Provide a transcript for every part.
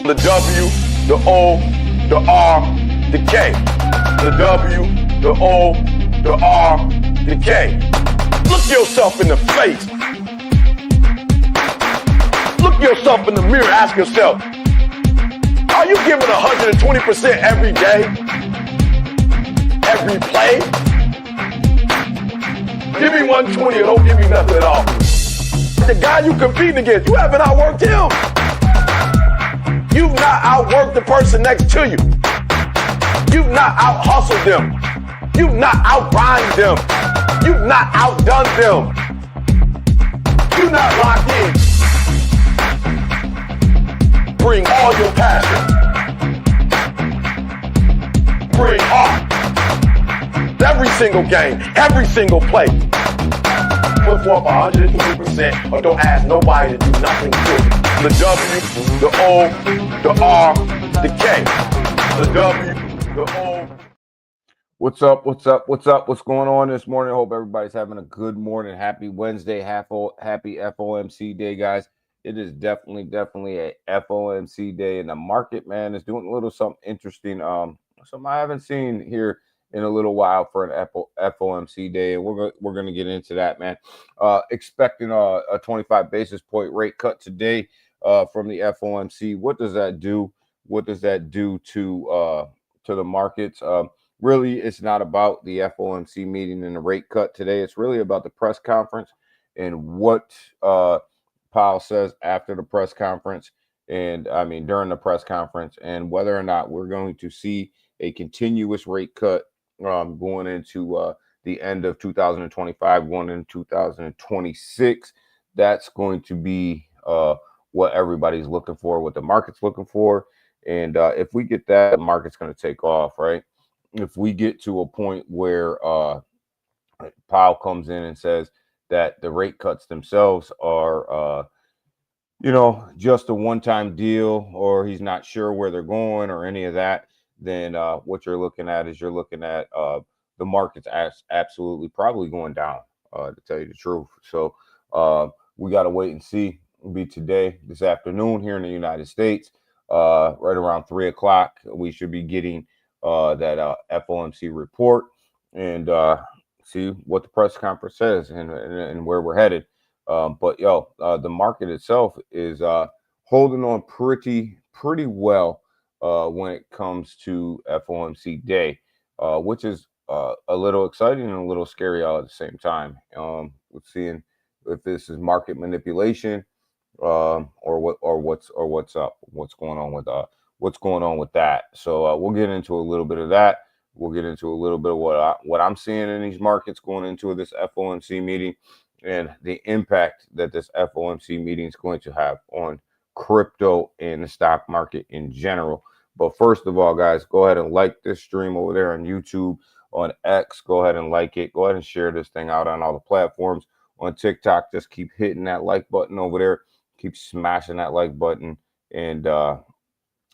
The W, the O, the R, the K. The W, the O, the R, the K. Look yourself in the face. Look yourself in the mirror. Ask yourself, are you giving 120% every day? Every play? Give me 120 or don't give me nothing at all. The guy you competing against, you haven't outworked him. You've not outworked the person next to you. You've not out-hustled them. You've not out-grind them. You've not outdone them. You're not locked in. Bring all your passion. Bring heart. Every single game, every single play. Put forth 120% or don't ask nobody to do nothing to you. The W, the O, the R, the K. The W, the O. What's up? What's up? What's up? What's going on this morning? I hope everybody's having a good morning. Happy Wednesday. Happy FOMC day, guys. It is definitely a FOMC day, and the market, man, is doing a little something interesting. Something I haven't seen here in a little while for an FOMC day, and we're gonna get into that, man. Expecting a 25 basis point rate cut today from the FOMC. What does that do? What does that do to the markets? Really, it's not about the FOMC meeting and the rate cut today. It's really about the press conference and what Powell says after the press conference, and I mean during the press conference, and whether or not we're going to see a continuous rate cut going into the end of 2025, going into 2026. That's going to be what everybody's looking for, what the market's looking for. And if we get that, the market's going to take off, right? If we get to a point where Powell comes in and says that the rate cuts themselves are, just a one-time deal, or he's not sure where they're going or any of that, then what you're looking at is the market's absolutely probably going down, to tell you the truth. So we got to wait and see. It'll be this afternoon here in the United States, right around 3 o'clock. We should be getting that FOMC report and see what the press conference says and where we're headed. But the market itself is holding on pretty well when it comes to FOMC day, which is a little exciting and a little scary all at the same time. We're seeing if this is market manipulation or what's up, what's going on with that. So we'll get into a little bit of that. We'll get into a little bit of what I'm seeing in these markets going into this FOMC meeting and the impact that this FOMC meeting is going to have on crypto and the stock market in general. But first of all, guys, go ahead and like this stream over there on YouTube, on X. Go ahead and like it. Go ahead and share this thing out on all the platforms. On TikTok, just keep hitting that like button over there. Keep smashing that like button, and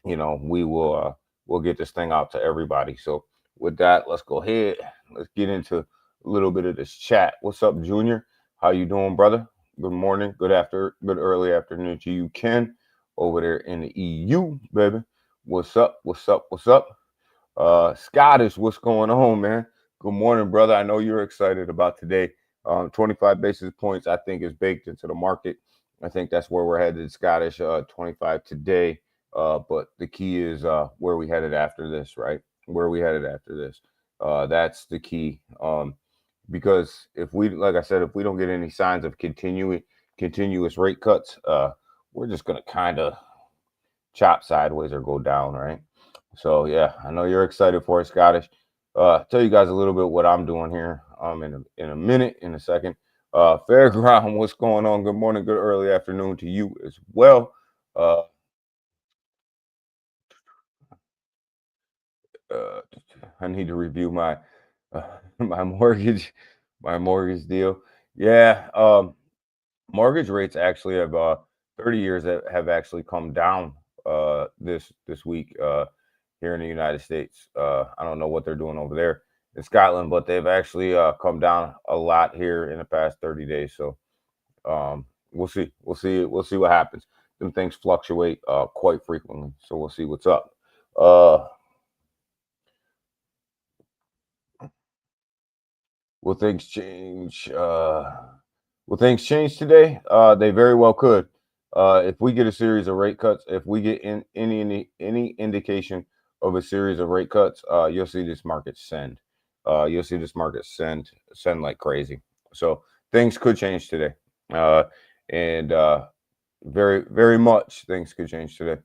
we'll get this thing out to everybody. So with that, let's go ahead. Let's get into a little bit of this chat. What's up, Junior? How you doing, brother? Good morning, good early afternoon to you, Ken, over there in the EU, baby. What's up? Scottish, what's going on, man? Good morning, brother. I know you're excited about today. 25 basis points, I think, is baked into the market. I think that's where we're headed, Scottish, 25 today. But the key is where we headed after this, right? Where we headed after this. That's the key. Because if we don't get any signs of continuous rate cuts, we're just going to kind of chop sideways or go down, right? So yeah, I know you're excited for it, Scottish. Tell you guys a little bit what I'm doing here in a second. Fairground, what's going on? Good morning, good early afternoon to you as well. I need to review my mortgage deal. Yeah, mortgage rates actually have 30 years have actually come down this week here in the United States. I don't know what they're doing over there in Scotland, but they've actually come down a lot here in the past 30 days. So we'll see. We'll see what happens. Them things fluctuate quite frequently. So we'll see what's up. Uh, will things change? Will things change today? They very well could. If we get a series of rate cuts, if we get in any indication of a series of rate cuts, you'll see this market send. You'll see this market send like crazy. So things could change today, and very much things could change today.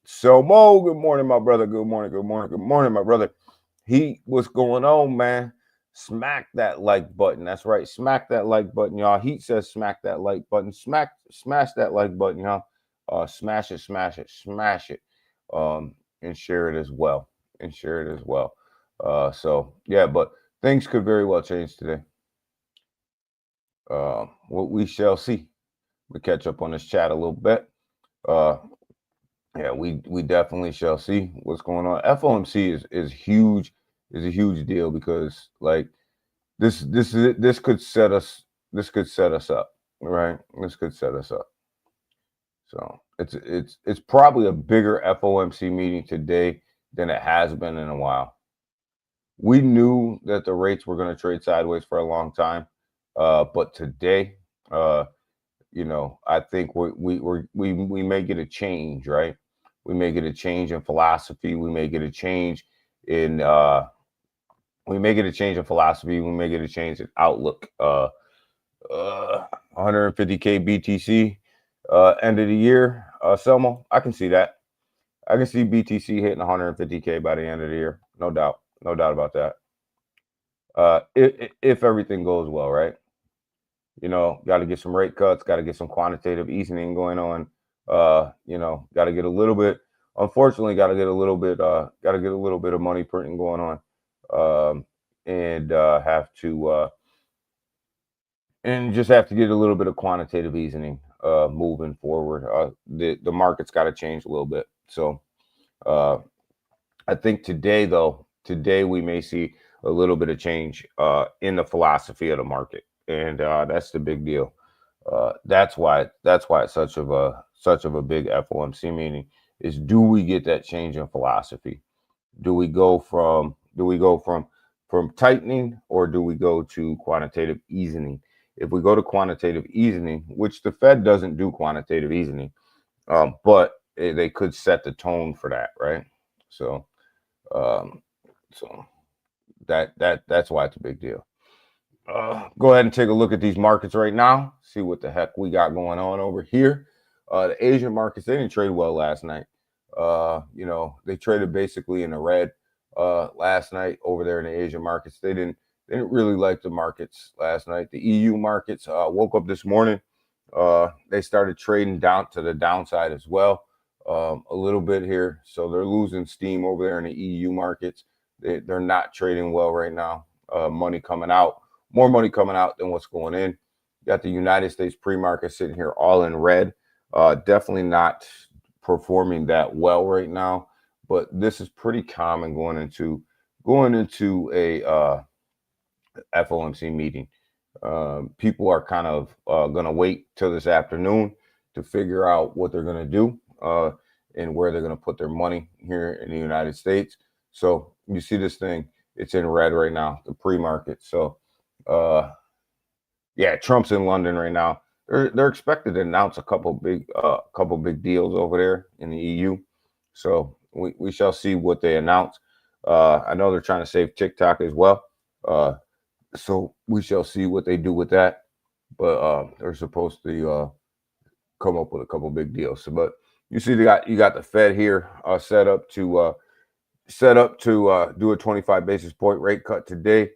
So Mo, good morning, my brother. Good morning, good morning, good morning, my brother. What's going on, man? Smack that like button. That's right. Smack that like button, y'all. Heat says smack that like button. Smash that like button, y'all. Smash it, smash it, smash it. And share it as well. And share it as well. So yeah, but things could very well change today. What we shall see. We catch up on this chat a little bit. Uh, yeah, we definitely shall see what's going on. FOMC is huge, is a huge deal because like this could set us up, right? This could set us up. So it's probably a bigger FOMC meeting today than it has been in a while. We knew that the rates were going to trade sideways for a long time, but today, I think we may get a change, right? We may get a change in philosophy. We may get a change in we may get a change in philosophy. We may get a change in outlook. 150K BTC end of the year. Selma, I can see that. I can see BTC hitting 150K by the end of the year. No doubt. No doubt about that. If everything goes well, right? Got to get some rate cuts, got to get some quantitative easing going on. Got to get a little bit. Unfortunately, got to get a little bit. Got to get a little bit of money printing going on, and just have to get a little bit of quantitative easing moving forward. The market's got to change a little bit. So I think today we may see a little bit of change in the philosophy of the market, and that's the big deal. That's why it's such of a big FOMC meeting. Is do we get that change in philosophy? Do we go from tightening, or do we go to quantitative easing? If we go to quantitative easing, which the Fed doesn't do quantitative easing, but they could set the tone for that, right? So, um, so that's why it's a big deal. Go ahead and take a look at these markets right now. See what the heck we got going on over here. The Asian markets, they didn't trade well last night. They traded basically in the red last night over there in the Asian markets. They didn't really like the markets last night. The EU markets woke up this morning. They started trading down to the downside as well, a little bit here. So they're losing steam over there in the EU markets. They're not trading well right now. Money coming out, more money coming out than what's going in. Got the United States pre-market sitting here all in red. Definitely not performing that well right now, but this is pretty common going into a FOMC meeting. People are kind of going to wait till this afternoon to figure out what they're going to do and where they're going to put their money here in the United States. So you see this thing, it's in red right now, the pre-market. So Trump's in London right now. They're expected to announce a couple big deals over there in the EU. So we shall see what they announce. I know they're trying to save TikTok as well. So we shall see what they do with that. But they're supposed to come up with a couple big deals. So, but you see, you got the Fed here set up to do a 25 basis point rate cut today.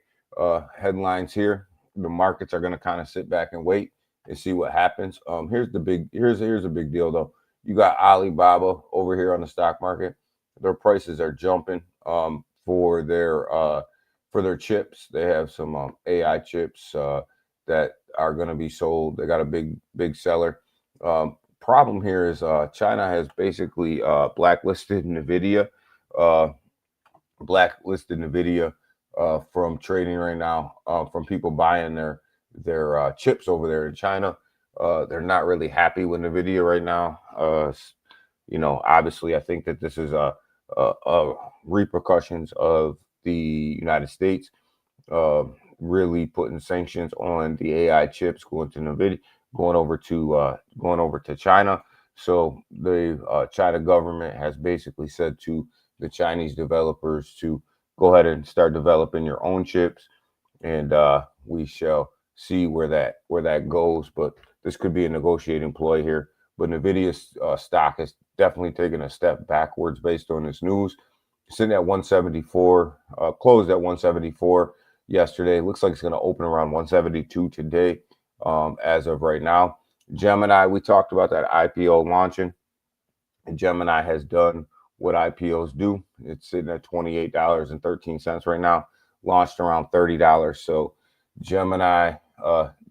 Headlines here. The markets are going to kind of sit back and wait and see what happens. Here's a big deal though. You got Alibaba over here on the stock market. Their prices are jumping for their chips. They have some AI chips that are going to be sold. They got a big seller. Problem here is China has basically blacklisted NVIDIA. blacklisted Nvidia from trading right now, from people buying their chips over there in China. They're not really happy with Nvidia right now. Obviously, I think that this is a repercussions of the United States uh, really putting sanctions on the AI chips going to Nvidia, going over to China. So the China government has basically said to the Chinese developers to go ahead and start developing your own chips, and we shall see where that goes. But this could be a negotiating ploy here. But Nvidia's stock has definitely taken a step backwards based on this news. Sitting at 174, closed at 174 yesterday. Looks like it's going to open around 172 today, as of right now. Gemini, we talked about that IPO launching. And Gemini has done what IPOs do. It's sitting at $28.13 right now, launched around $30. So Gemini,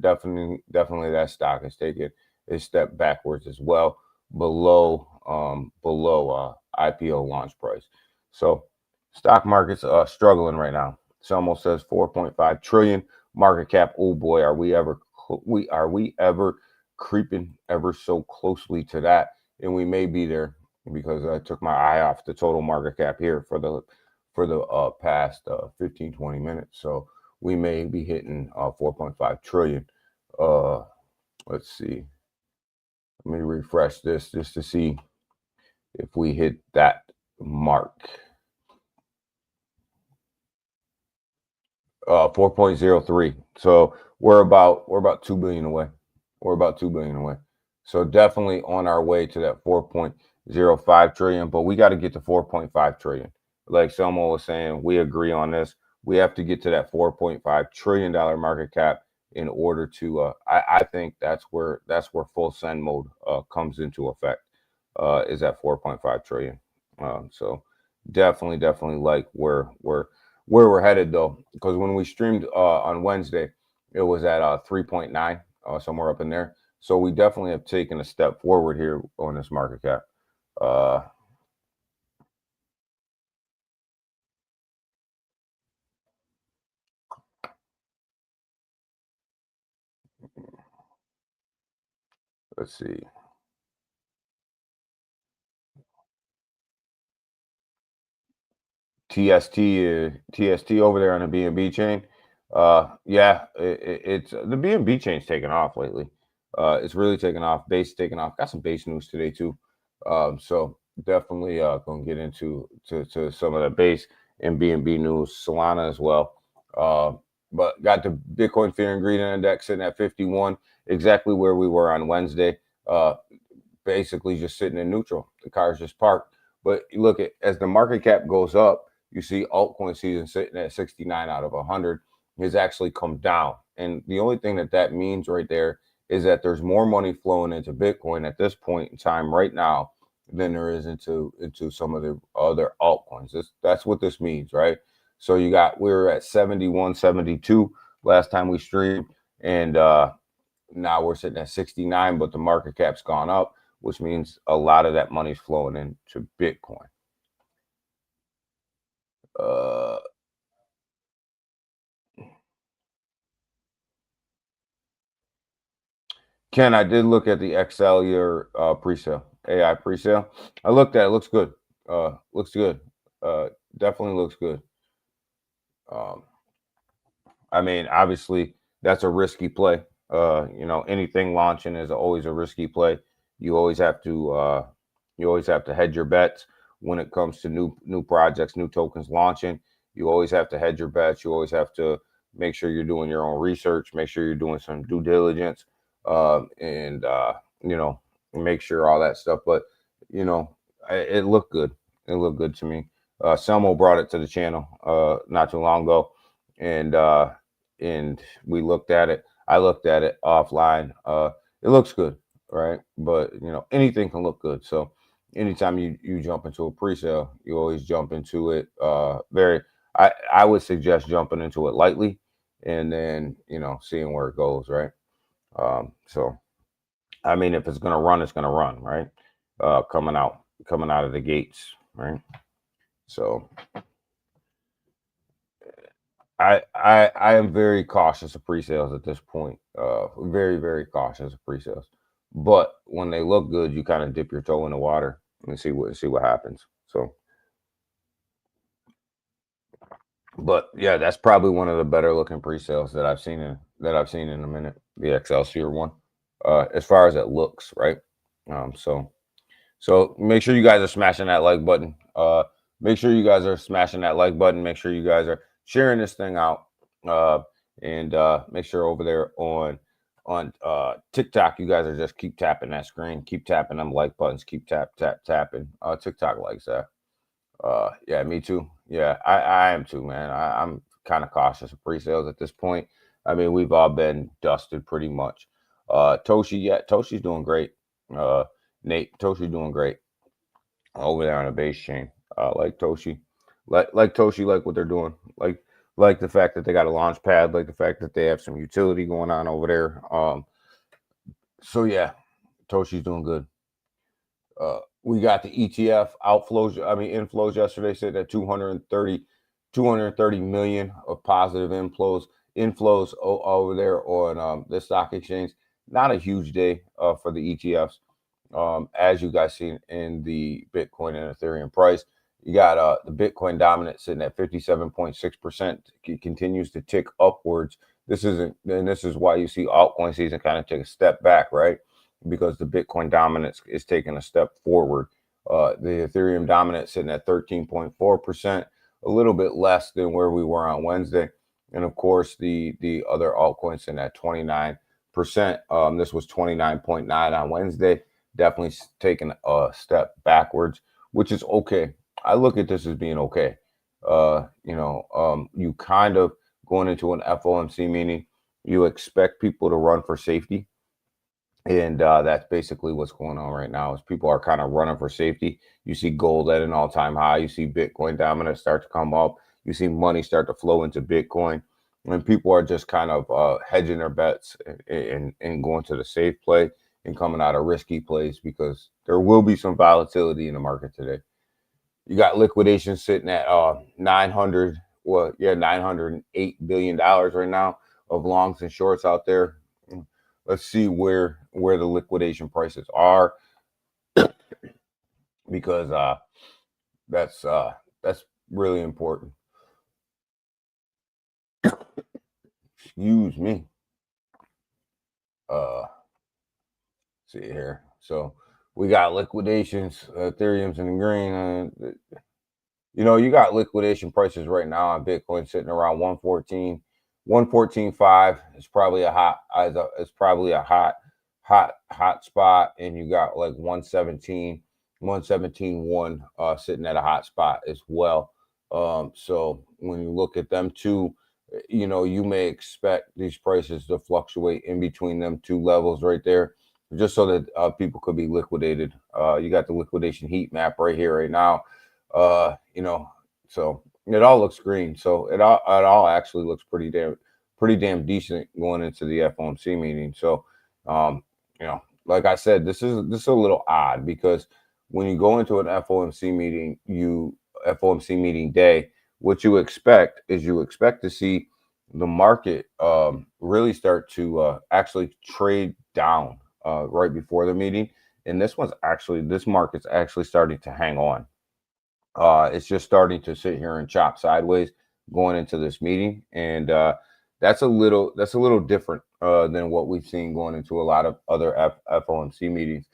definitely that stock is taking a step backwards as well, below IPO launch price. So stock market's struggling right now. It almost says 4.5 trillion market cap. Oh boy, are we ever creeping ever so closely to that? And we may be there, because I took my eye off the total market cap here for the past 15-20 minutes. So we may be hitting 4.5 trillion. Let's see. Let me refresh this just to see if we hit that mark. 4.03. So we're about 2 billion away. We're about 2 billion away. So definitely on our way to that 4.05 trillion, but we got to get to 4.5 trillion. Like Selma was saying, we agree on this. We have to get to that 4.5 trillion dollar market cap in order to I think that's where full send mode comes into effect, is at 4.5 trillion. So definitely like where we're headed, though, because when we streamed on Wednesday, it was at 3.9, somewhere up in there. So we definitely have taken a step forward here on this market cap. Let's see. TST over there on the BNB chain. Yeah, it's the BNB chain's taken off lately. It's really taken off. Base taken off. Got some base news today too. So definitely gonna get into to some of the base and BNB news. Solana as well. But got the Bitcoin Fear and Greed Index sitting at 51, exactly where we were on Wednesday. Basically just sitting in neutral. The car's just parked. But you look at, as the market cap goes up, you see altcoin season sitting at 69 out of 100 has actually come down. And the only thing that means right there is that there's more money flowing into Bitcoin at this point in time right now than there is into some of the other altcoins. That's what this means, right? So we were at 71, 72 last time we streamed, and now we're sitting at 69, but the market cap's gone up, which means a lot of that money's flowing into Bitcoin. Ken, I did look at the Excellior pre-sale, AI pre-sale. I looked at it. Looks good. Looks good. Definitely looks good. I mean, obviously, that's a risky play. Anything launching is always a risky play. You always have to hedge your bets when it comes to new projects, new tokens launching. You always have to hedge your bets. You always have to make sure you're doing your own research. Make sure you're doing some due diligence, and make sure all that stuff. But it looked good. It looked good to me. Selmo brought it to the channel not too long ago, and we looked at it. I looked at it offline. It looks good, right? But anything can look good. So anytime you jump into a pre-sale, you always jump into it I would suggest jumping into it lightly, and then seeing where it goes, right? So I mean, if it's gonna run, it's gonna run, right? Coming out of the gates, right? So I am very cautious of pre-sales at this point. Very, very cautious of pre-sales. But when they look good, you kind of dip your toe in the water and see what happens. So, but yeah, that's probably one of the better looking pre-sales that I've seen in a minute. The Excelsior one, as far as it looks, right? So make sure you guys are smashing that like button. Make sure you guys are smashing that like button. Make sure you guys are sharing this thing out. Uh, and make sure over there on TikTok, you guys are just keep tapping that screen, keep tapping them like buttons, keep tapping. TikTok likes that. Yeah, me too. Yeah, I am too, man. I'm kind of cautious of pre-sales at this point. I mean, we've all been dusted pretty much. Toshi, yeah, Toshi's doing great. Uh, Nate, Toshi's doing great over there on the base chain. Like Toshi, like Toshi, like what they're doing. Like the fact that they got a launch pad, like the fact that they have some utility going on over there. So yeah, Toshi's doing good. We got the ETF outflows, I mean inflows yesterday said that 230 million of positive inflows over there on the stock exchange. Not a huge day for the ETFs. As you guys seen in the Bitcoin and Ethereum price, you got the Bitcoin dominant sitting at 57.6%. It continues to tick upwards. This is why you see altcoin season kind of take a step back, right? Because the Bitcoin dominance is taking a step forward. The Ethereum dominance sitting at 13.4%, a little bit less than where we were on Wednesday. And of course, the other altcoins sitting at 29%. This was 29.9 on Wednesday. Definitely taking a step backwards, which is okay. I look at this as being okay. You kind of going into an FOMC meeting, you expect people to run for safety. And that's basically what's going on right now is people are kind of running for safety. You see gold at an all-time high. You see Bitcoin dominance start to come up. You see money start to flow into Bitcoin. And people are just kind of hedging their bets and going to the safe play and coming out of risky plays because there will be some volatility in the market today. You got liquidation sitting at 908 billion dollars right now of longs and shorts out there. Let's see where the liquidation prices are because that's really important. Excuse me. Uh see here. So we got liquidations, Ethereum's in the green. You got liquidation prices right now on Bitcoin sitting around 114, 114.5. It's probably a hot spot. And you got like 117, 117.1 sitting at a hot spot as well. So when you look at them two, you may expect these prices to fluctuate in between them two levels right there, just so that people could be liquidated. You got the liquidation heat map right here, right now. So it all looks green. So it all actually looks pretty damn decent going into the FOMC meeting. So, like I said, this is a little odd because when you go into an FOMC meeting day, what you expect to see the market really start to actually trade down right before the meeting. And this market's actually starting to hang on. It's just starting to sit here and chop sideways going into this meeting, and that's a little different than what we've seen going into a lot of other FOMC meetings.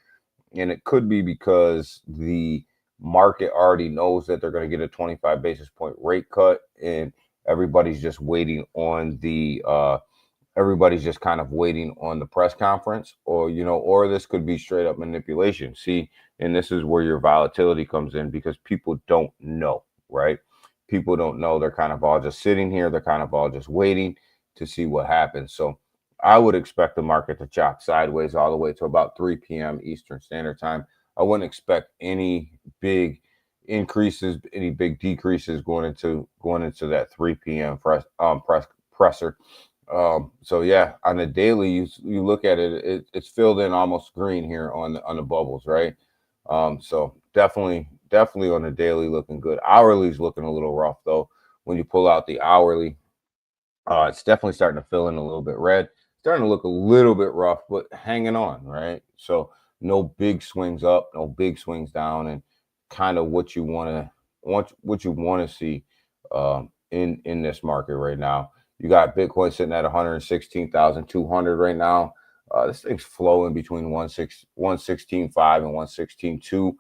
And it could be because the market already knows that they're going to get a 25 basis point rate cut, and everybody's just kind of waiting on the press conference, or this could be straight up manipulation. See, and this is where your volatility comes in because people don't know, right? People don't know. They're kind of all just sitting here. They're kind of all just waiting to see what happens. So I would expect the market to chop sideways all the way to about 3 p.m. Eastern Standard Time. I wouldn't expect any big increases, any big decreases going into that 3 p.m. presser. So yeah, on the daily, you look at it's filled in almost green here on the bubbles, right? So definitely on the daily looking good. Hourly's looking a little rough though. When you pull out the hourly, It's definitely starting to fill in a little bit red, starting to look a little bit rough, but hanging on, right? So no big swings up, no big swings down, and kind of what you want to see in this market right now. You got Bitcoin sitting at 116,200 right now. This thing's flowing between 116.5 and 116.2.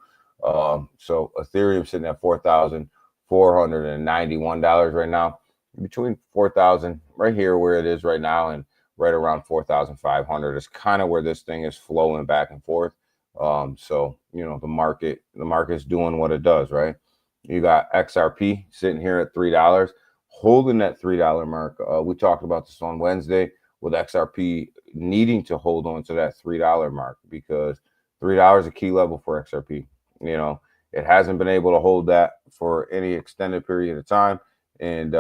So Ethereum sitting at $4,491 right now, between 4,000 right here where it is right now and right around 4,500 is kind of where this thing is flowing back and forth. So the market's doing what it does, right? You got XRP sitting here at $3, holding that $3 mark. We talked about this on Wednesday with XRP needing to hold on to that $3 mark because $3 is a key level for XRP. It hasn't been able to hold that for any extended period of time, and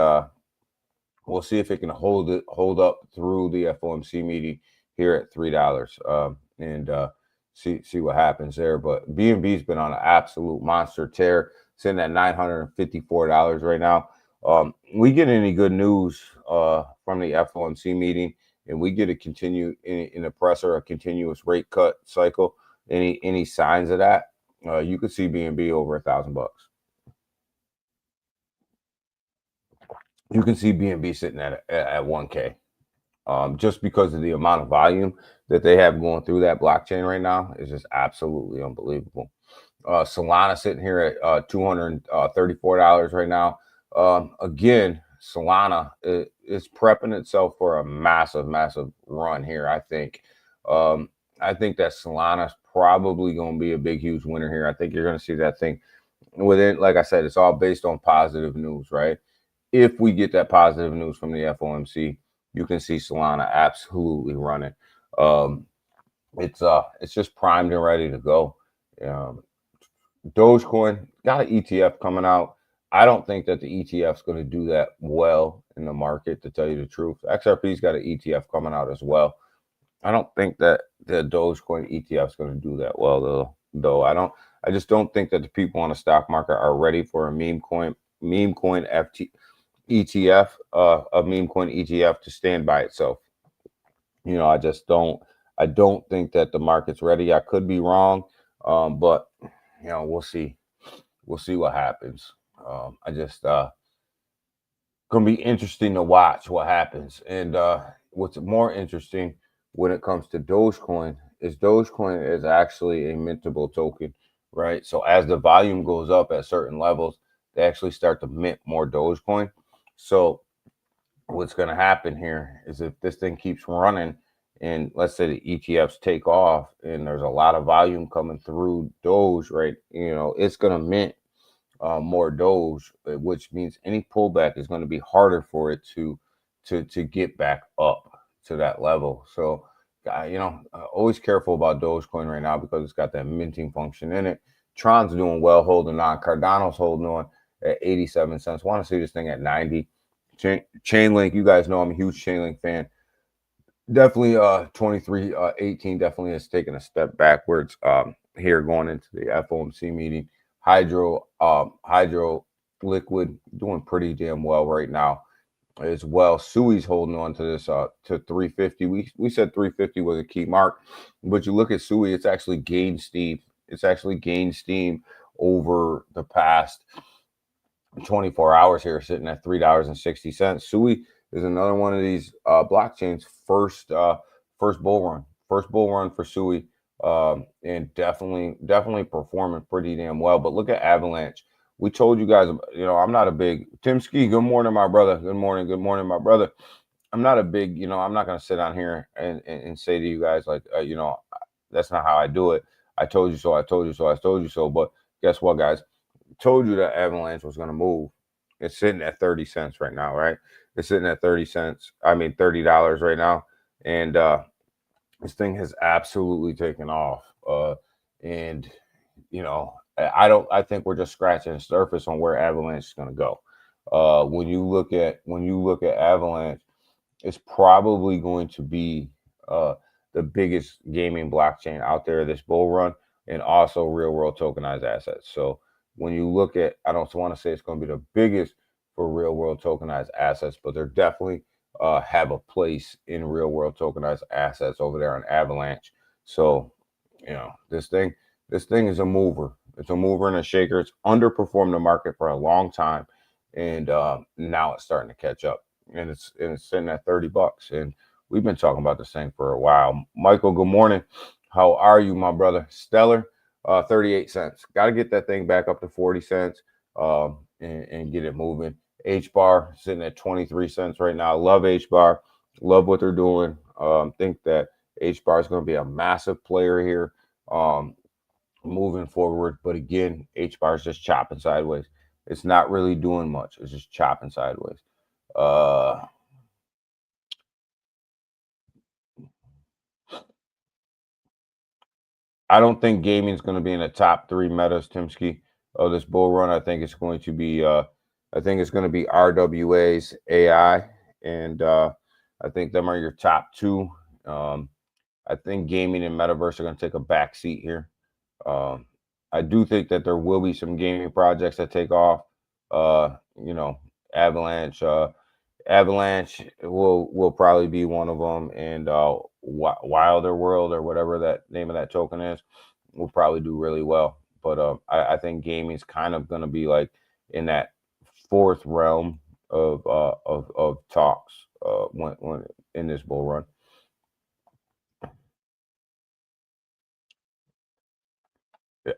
we'll see if it can hold up through the FOMC meeting here at $3, and see what happens there. But BNB's been on an absolute monster tear, sitting at $954 right now. We get any good news from the FOMC meeting, and we get a a continuous rate cut cycle. Any signs of that? You could see BNB over $1,000. You can see BNB sitting at 1K, just because of the amount of volume that they have going through that blockchain right now is just absolutely unbelievable. Solana sitting here at $234 right now. Again, Solana is prepping itself for a massive run here. I think that Solana's probably going to be a big, huge winner here. I think you're going to see that thing within, like I said, it's all based on positive news, right? If we get that positive news from the FOMC, you can see Solana absolutely running. It's just primed and ready to go. Dogecoin got an ETF coming out. I don't think that the ETF is going to do that well in the market, to tell you the truth. XRP's got an ETF coming out as well. I don't think that the Dogecoin ETF is going to do that well, though. I just don't think that the people on the stock market are ready for a meme coin ETF, a meme coin ETF to stand by itself. I don't think that the market's ready. I could be wrong, but we'll see. We'll see what happens. Gonna be interesting to watch what happens. And what's more interesting when it comes to Dogecoin is actually a mintable token, right? So as the volume goes up at certain levels, they actually start to mint more Dogecoin. So what's going to happen here is if this thing keeps running and let's say the ETFs take off and there's a lot of volume coming through Doge, right? It's going to mint more Doge, which means any pullback is going to be harder for it to get back up to that level. So, always careful about Dogecoin right now because it's got that minting function in it. Tron's doing well, holding on. Cardano's holding on at 87 cents. Want to see this thing at 90. Chainlink, you guys know I'm a huge Chainlink fan. Definitely 23.18 definitely has taken a step backwards here going into the FOMC meeting. Hydro Liquid doing pretty damn well right now as well. Sui's holding on to this to 350. We said 350 was a key mark, but you look at Sui, it's actually gained steam. It's actually gained steam over the past 24 hours here, sitting at $3.60. Sui is another one of these blockchains first bull run for Sui, and definitely performing pretty damn well. But look at Avalanche. We told you guys, I'm not a big Tim Ski. Good morning, my brother. Good morning, my brother. I'm not a big, I'm not gonna sit on here and say to you guys like, that's not how I do it. I told you so. I told you so. I told you so. But guess what, guys? Told you that Avalanche was gonna move. It's sitting at 30 cents right now, right? It's sitting at 30 cents. I mean, $30 right now, and this thing has absolutely taken off. And I think we're just scratching the surface on where Avalanche is going to go. When you look at Avalanche, it's probably going to be the biggest gaming blockchain out there this bull run, and also real world tokenized assets. So when you look at, I don't want to say it's going to be the biggest for real world tokenized assets, but they're definitely have a place in real world tokenized assets over there on Avalanche. So, this thing is a mover. It's a mover and a shaker. It's underperformed the market for a long time, and now it's starting to catch up. And it's sitting at $30, and we've been talking about this thing for a while. Michael, good morning. How are you, my brother? Stellar, 38 cents. Got to get that thing back up to 40 cents and get it moving. H bar sitting at 23 cents right now. Love H bar. Love what they're doing. Think that H bar is going to be a massive player here moving forward. But again, H bar is just chopping sideways. It's not really doing much. It's just chopping sideways. I don't think gaming is going to be in the top 3 metas, Timsky, of this bull run. I think it's going to be RWAs, AI, and I think them are your top 2. I think gaming and metaverse are going to take a back seat here. I do think that there will be some gaming projects that take off. Avalanche. Avalanche will probably be one of them, and Wilder World, or whatever that name of that token is, will probably do really well. But I think gaming is kind of going to be like in that 4th realm of talks when in this bull run.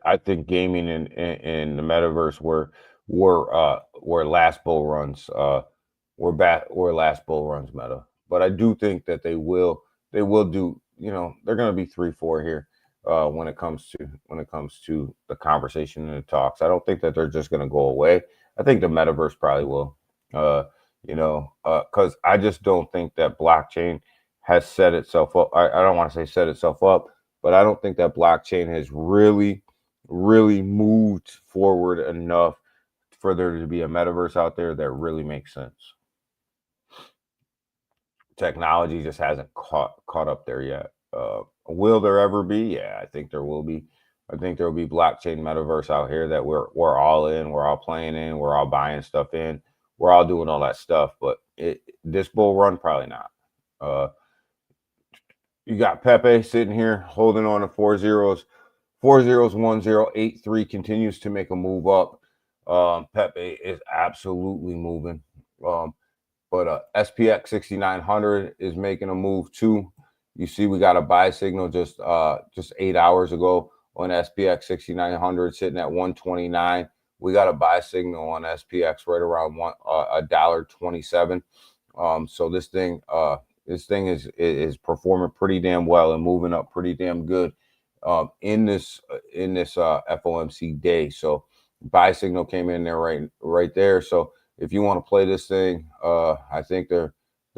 I think gaming and the metaverse were last bull runs. Were last bull runs meta. But I do think that they will do. They're going to be 3-4 here when it comes to the conversation and the talks. I don't think that they're just going to go away. I think the metaverse probably will. Because I just don't think that blockchain has set itself up. I don't want to say set itself up, but I don't think that blockchain has really moved forward enough for there to be a metaverse out there that really makes sense. Technology just hasn't caught up there yet. Will there ever be? Yeah, I think there will be. I think there will be blockchain metaverse out here that we're all in, we're all playing in, we're all buying stuff in, we're all doing all that stuff. But this bull run, probably not. You got Pepe sitting here holding on to 4 zeros. 401083 continues to make a move up. Pepe is absolutely moving. But SPX 6900 is making a move too. You see, we got a buy signal just 8 hours ago on SPX 6900 sitting at 129. We got a buy signal on SPX right around $1.27. So this thing is performing pretty damn well and moving up pretty damn good in this FOMC day. So buy signal came in there right there. So if you want to play this thing, I think they're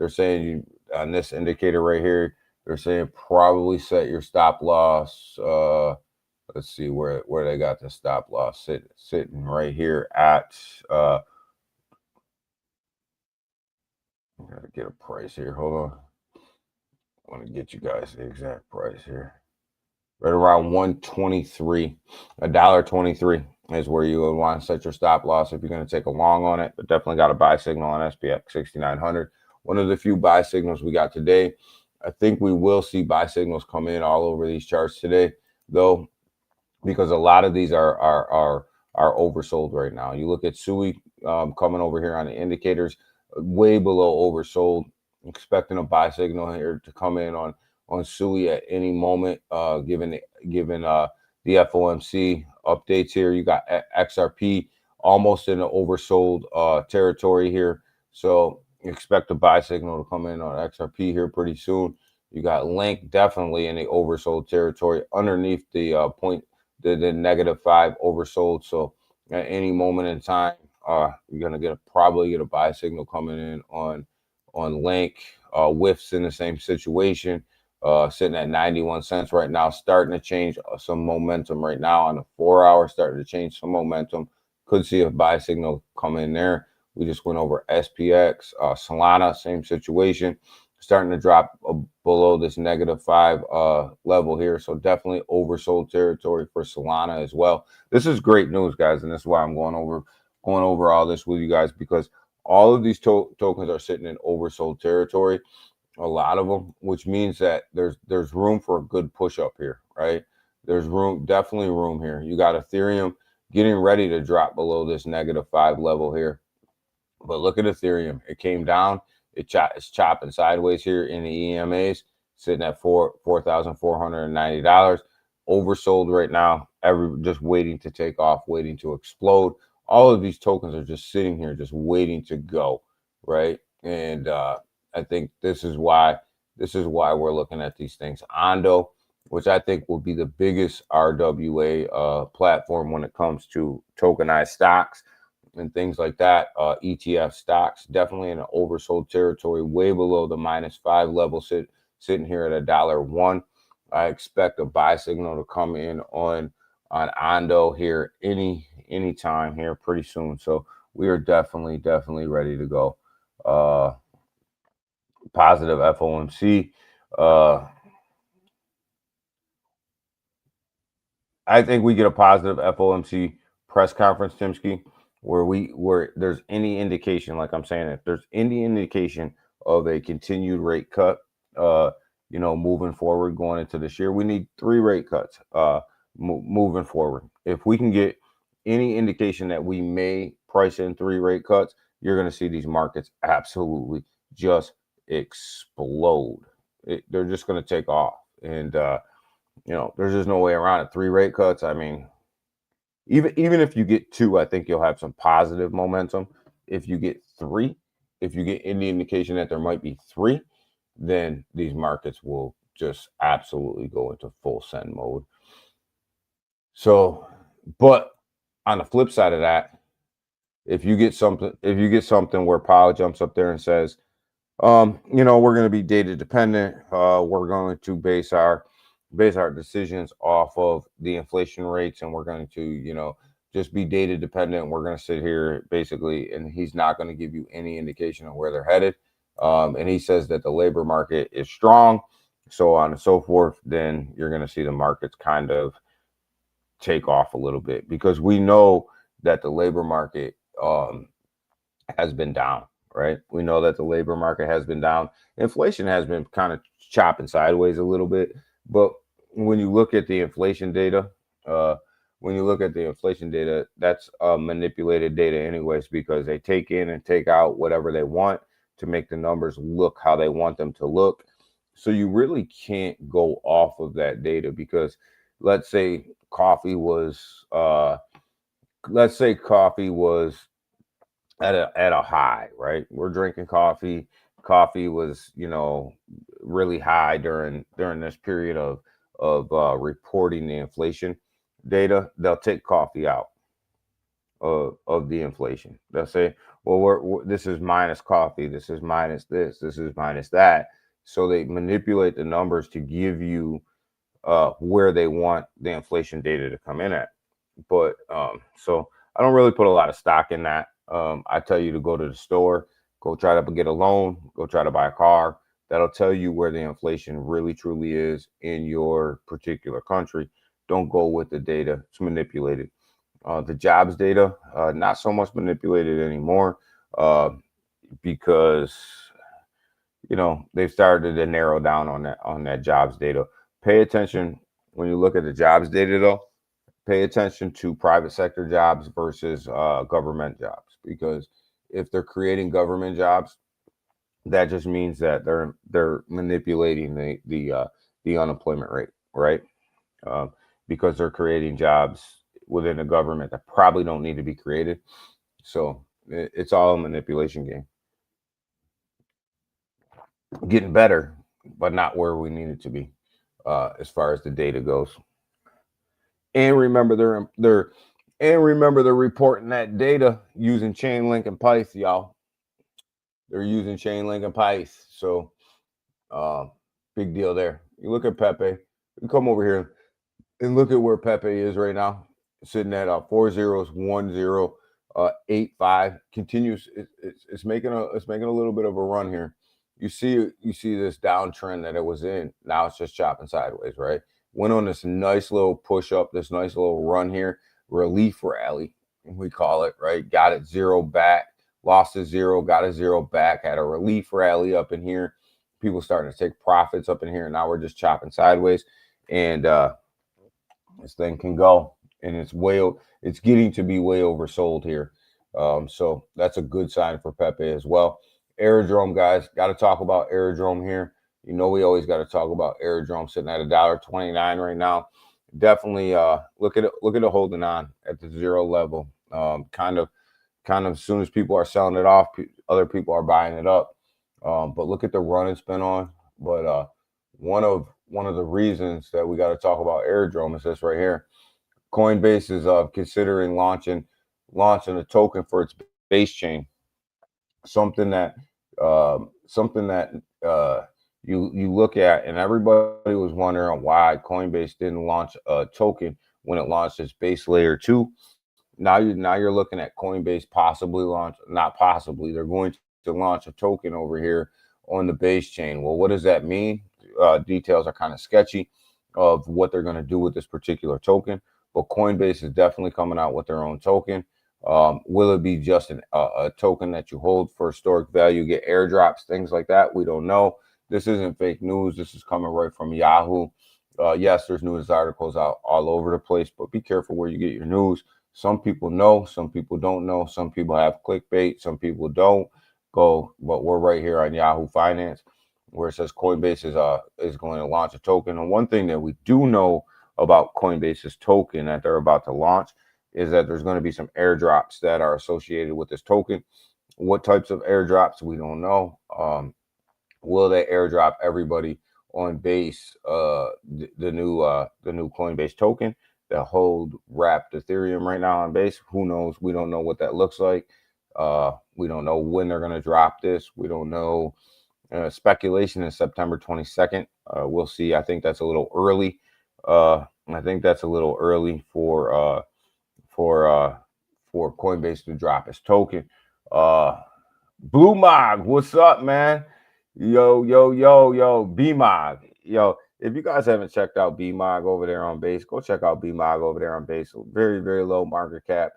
saying on this indicator right here, they're saying probably set your stop loss. Let's see where they got the stop loss sitting right here at. I gotta get a price here. Hold on. I want to get you guys the exact price here. Right around 123, $1.23 is where you would want to set your stop loss if you're going to take a long on it. But definitely got a buy signal on SPX 6900. One of the few buy signals we got today. I think we will see buy signals come in all over these charts today, though, because a lot of these are oversold right now. You look at SUI coming over here on the indicators, way below oversold. Expecting a buy signal here to come in on SUI at any moment, given the FOMC updates here. You got XRP almost in the oversold territory here, so expect a buy signal to come in on XRP here pretty soon. You got Link definitely in the oversold territory underneath the -5 oversold. So at any moment in time, you're gonna probably get a buy signal coming in on Link. Whiffs in the same situation, sitting at 91 cents right now, starting to change some momentum right now on the 4 hour, starting to change some momentum. Could see a buy signal come in there. We just went over SPX, Solana, same situation, starting to drop below this -5 level here. So definitely oversold territory for Solana as well. This is great news, guys, and this is why I'm going over all this with you guys, because all of these tokens are sitting in oversold territory, a lot of them, which means that there's room for a good push up here, right? There's room, definitely room here. You got Ethereum getting ready to drop below this -5 level here. But look at Ethereum. It came down. It's chopping sideways here in the EMAs, sitting at $4,490. Oversold right now. Just waiting to take off, waiting to explode. All of these tokens are just sitting here, just waiting to go, right? And I think this is why we're looking at these things. Ondo, which I think will be the biggest RWA platform when it comes to tokenized stocks and things like that. ETF stocks definitely in an oversold territory, way below the -5 level, sitting here at $1. I expect a buy signal to come in on Ondo here any time here pretty soon. So we are definitely ready to go. Positive FOMC. I think we get a positive FOMC press conference, Timsky, where there's any indication, like I'm saying, if there's any indication of a continued rate cut, moving forward going into this year, we need 3 rate cuts moving forward. If we can get any indication that we may price in 3 rate cuts, you're going to see these markets absolutely just explode. They're just going to take off. And, there's just no way around it. 3 rate cuts. I mean, even if you get 2, I think you'll have some positive momentum. If you get 3, if you get any indication that there might be 3, then these markets will just absolutely go into full send mode. So, but on the flip side of that, if you get something where Powell jumps up there and says, we're going to be data dependent, we're going to base our decisions off of the inflation rates, and we're going to, just be data dependent. We're going to sit here basically, and he's not going to give you any indication of where they're headed. And he says that the labor market is strong, so on and so forth. Then you're going to see the markets kind of take off a little bit, because we know that the labor market has been down, right? We know that the labor market has been down. Inflation has been kind of chopping sideways a little bit, but when you look at the inflation data, that's manipulated data anyways, because they take in and take out whatever they want to make the numbers look how they want them to look. So you really can't go off of that data, because let's say coffee was at a high, right? We're drinking coffee. Coffee was, really high during this period of reporting the inflation data. They'll take coffee out of the inflation. They'll say, well, this is minus coffee, this is minus this is minus that. So they manipulate the numbers to give you where they want the inflation data to come in at. But so I don't really put a lot of stock in that. I tell you to go to the store, go try to get a loan, go try to buy a car. That'll tell you where the inflation really truly is in your particular country. Don't go with the data. It's manipulated. The jobs data, not so much manipulated anymore, because they've started to narrow down on that jobs data. Pay attention when you look at the jobs data, though. Pay attention to private sector jobs versus government jobs, because if they're creating government jobs, that just means that they're manipulating the unemployment rate, right? Because they're creating jobs within the government that probably don't need to be created. So it's all a manipulation game. Getting better, but not where we need it to be as far as the data goes. And remember, they're reporting that data using Chainlink and Pyth, y'all. They're using Chainlink and Pyth, so big deal there. You look at Pepe. You come over here and look at where Pepe is right now, sitting at 401085. Continues. It's making a little bit of a run here. You see this downtrend that it was in. Now it's just chopping sideways, right? Went on this nice little push up, this nice little run here, relief rally, we call it, right? Got it zero back, lost a zero, got a zero back, had a relief rally up in here. People starting to take profits up in here. Now we're just chopping sideways, and this thing can go, and it's getting to be way oversold here. So that's a good sign for Pepe as well. Aerodrome, guys, got to talk about Aerodrome here. You know, we always got to talk about Aerodrome sitting at $1.29 right now. Definitely look at it holding on at the zero level. Kind of as soon as people are selling it off, other people are buying it up. But look at the run it's been on. But one of the reasons that we got to talk about Aerodrome is this right here. Coinbase is considering launching a token for its base chain. Something that you look at, and everybody was wondering why Coinbase didn't launch a token when it launched its base layer 2. Now you're looking at Coinbase they're going to launch a token over here on the base chain. Well, what does that mean? Details are kind of sketchy of what they're going to do with this particular token, but Coinbase is definitely coming out with their own token. Will it be just a token that you hold for historic value, get airdrops, things like that? We don't know. This isn't fake news. This is coming right from Yahoo. Yes, there's news articles out all over the place, but be careful where you get your news. Some people know, some people don't know. Some people have clickbait, some people don't. But we're right here on Yahoo Finance, where it says Coinbase is going to launch a token. And one thing that we do know about Coinbase's token that they're about to launch is that there's going to be some airdrops that are associated with this token. What types of airdrops, we don't know. Will they airdrop everybody on base the new Coinbase token that hold wrapped Ethereum right now on base? Who knows? We don't know what that looks like. We don't know when they're going to drop this. We don't know. Speculation is September 22nd. We'll see. I think that's a little early. For Coinbase to drop its token. Blue Mog, what's up, man? Yo, BMog. Yo, if you guys haven't checked out BMog over there on base, go check out BMog over there on base. Very, very low market cap.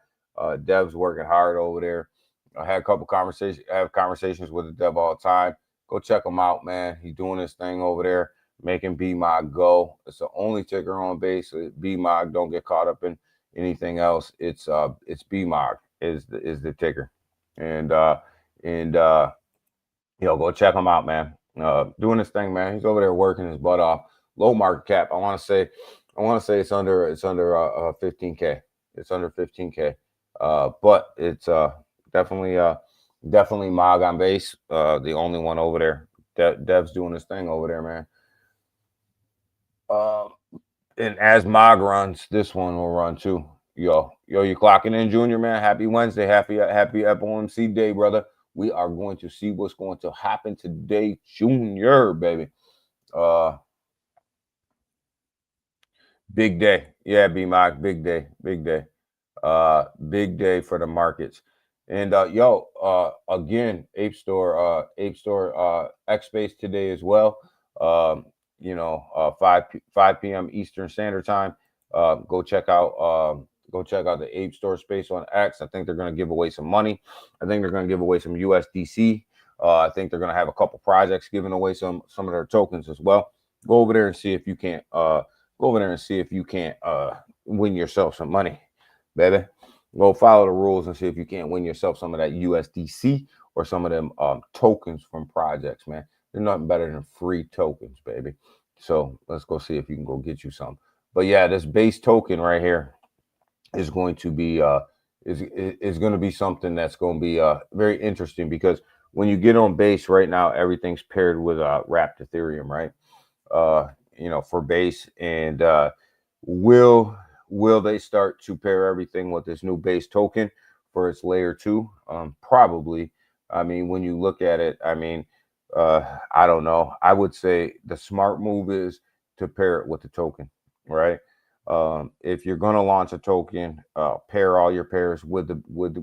Dev's working hard over there. I had a couple conversations with the dev all the time. Go check him out, man. He's doing this thing over there, making BMog go. It's the only ticker on base. BMog. Don't get caught up in anything else. It's BMog is the ticker, and go check him out, man. Doing this thing, man. He's over there working his butt off. Low market cap. I want to say it's under 15K. It's under 15K. But it's definitely Mog on base. The only one over there. Dev's doing his thing over there, man. And as Mog runs, this one will run too. Yo, you clocking in, Junior, man. Happy Wednesday. Happy FOMC day, brother. We are going to see what's going to happen today, Junior, baby. Big day. Yeah, B-Mog, big day. Big day for the markets. And again, Ape Store X Space today as well. 5 p.m. Eastern Standard Time. Go check out the Ape Store space on X. I think they're going to give away some money. I think they're going to give away some USDC. I think they're going to have a couple projects giving away some of their tokens as well. Go over there and see if you can't. Win yourself some money, baby. Go follow the rules and see if you can't win yourself some of that USDC or some of them tokens from projects, man. They're nothing better than free tokens, baby. So let's go see if you can go get you some. But yeah, this base token right here is going to be something that's going to be very interesting, because when you get on base right now, everything's paired with wrapped Ethereum, right? For base, and will they start to pair everything with this new base token for its layer 2? Probably. I mean, when you look at it, I mean, I don't know. I would say the smart move is to pair it with the token, right? If you're going to launch a token, pair all your pairs with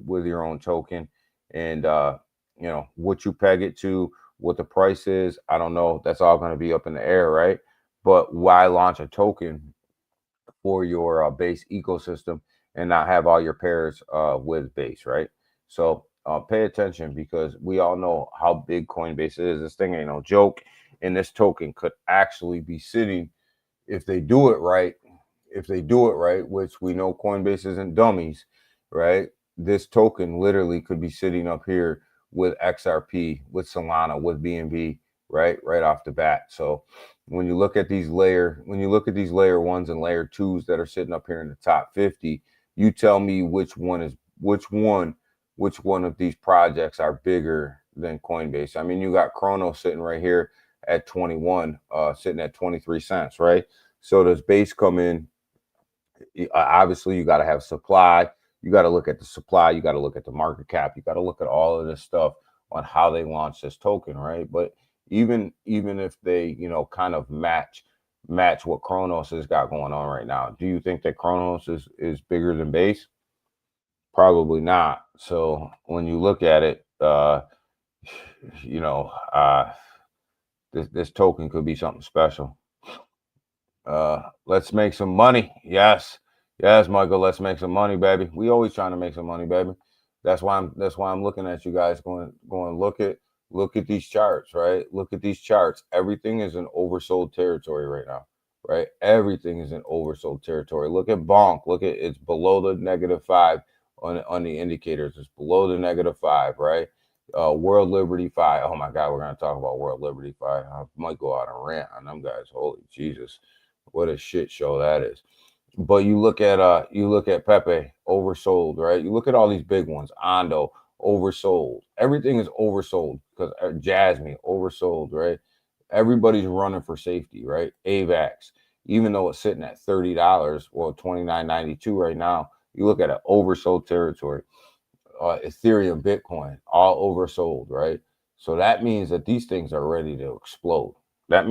your own token, and what you peg it to, what the price is, I don't know. That's all going to be up in the air, right? But why launch a token for your base ecosystem and not have all your pairs with base, right? So pay attention, because we all know how big Coinbase is. This thing ain't no joke, and this token could actually be sitting, if they do it right. If they do it right, which we know Coinbase isn't dummies, right? This token literally could be sitting up here with XRP, with Solana, with BNB, right off the bat. So when you look at these layer ones and layer twos that are sitting up here in the top 50, you tell me which one of these projects are bigger than Coinbase. I mean, you got Chrono sitting right here at 21, sitting at 23 cents, right? So does base come in? Obviously, you got to have supply. You got to look at the supply. You got to look at the market cap. You got to look at all of this stuff on how they launch this token, right? But even if they, kind of match what Kronos has got going on right now, do you think that Kronos is bigger than base? Probably not. So when you look at it, this token could be something special. Let's make some money. Yes, Michael. Let's make some money, baby. We always trying to make some money, baby. That's why I'm looking at you guys, going. Look at these charts, right? Look at these charts. Everything is in oversold territory right now, right? Everything is in oversold territory. Look at Bonk. Look at, it's below the -5 on the indicators. It's below the -5, right? World Liberty Fi. Oh my God, we're gonna talk about World Liberty Fi. I might go out and rant on them guys. Holy Jesus, what a shit show that is. But you look at Pepe, oversold, right? You look at all these big ones, Ando, oversold. Everything is oversold, because Jasmine, oversold, right? Everybody's running for safety, right? AVAX, even though it's sitting at $30, well, $29.92 right now, you look at it, oversold territory. Ethereum, Bitcoin, all oversold, right? So that means that these things are ready to explode. They're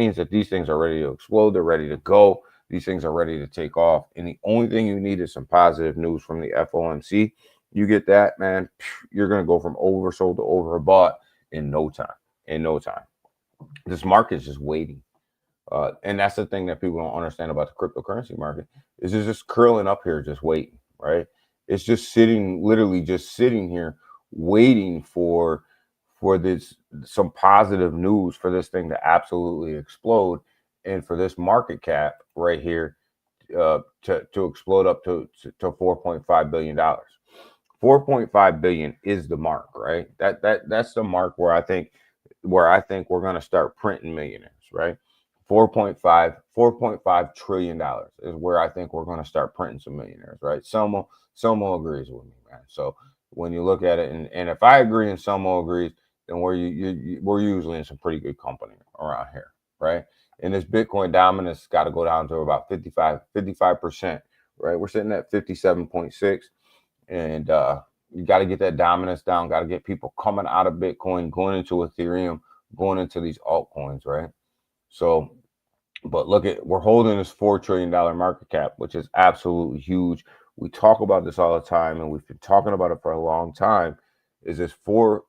ready to go. These things are ready to take off. And the only thing you need is some positive news from the FOMC. You get that, man, you're going to go from oversold to overbought in no time. This market's just waiting. And that's the thing that people don't understand about the cryptocurrency market, is it's just curling up here, just waiting, right? It's just sitting, literally just sitting here, waiting for this, some positive news, for this thing to absolutely explode, and for this market cap right here to explode up to $4.5 billion. 4.5 billion is the mark, right? That's the mark where I think we're going to start printing millionaires, right? 4.5 trillion dollars is where I think we're going to start printing some millionaires, right? Selma agrees with me, man. So when you look at it, and if I agree and Selma agrees, then we're usually in some pretty good company around here, right? And this Bitcoin dominance got to go down to about 55%, right? We're sitting at 57.6, and you got to get that dominance down. Got to get people coming out of Bitcoin, going into Ethereum, going into these altcoins, right? So, but look at, we're holding this $4 trillion market cap, which is absolutely huge. We talk about this all the time, and we've been talking about it for a long time. Is this $4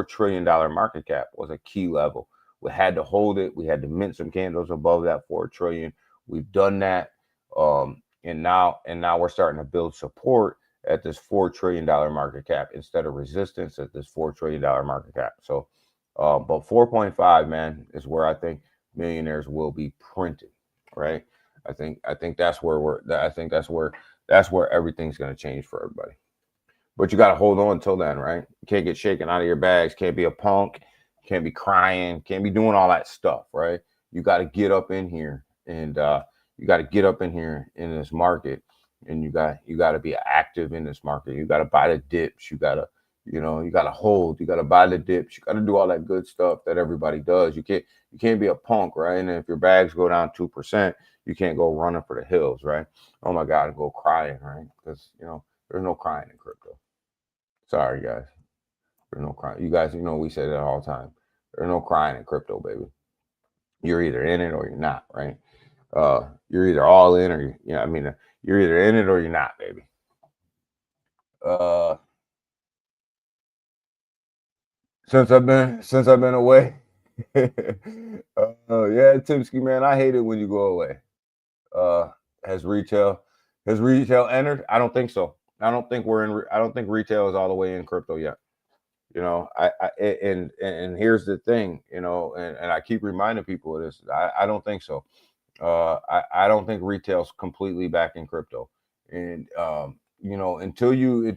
trillion market cap was a key level. We had to hold it. We had to mint some candles above that 4 trillion. We've done that, and now we're starting to build support at this $4 trillion market cap instead of resistance at this $4 trillion market cap. So, but 4.5, man, is where I think millionaires will be printed, right? I think that's where that's where everything's going to change for everybody. But you got to hold on until then, right? You can't get shaken out of your bags. Can't be a punk. Can't be crying. Can't be doing all that stuff, right? You got to get up in here, and you got to get up in here in this market, and you got to be active in this market. You got to buy the dips. You got to hold. You got to buy the dips. You got to do all that good stuff that everybody does. You can't be a punk, right? And if your bags go down 2%, you can't go running for the hills, right? Oh my God, and go crying, right? Because there's no crying in crypto. Sorry, guys. There's no crying. You guys, we say that all the time. There's no crying in crypto, baby. You're either in it or you're not, right? You're either all in or you're either in it or you're not, baby. Since I've been away. Yeah, Timsky, man, I hate it when you go away. Has retail entered? I don't think so. I don't think retail is all the way in crypto yet. You know, and here's the thing, you know, and I keep reminding people of this. I don't think so. I don't think retail's completely back in crypto. And you know, until you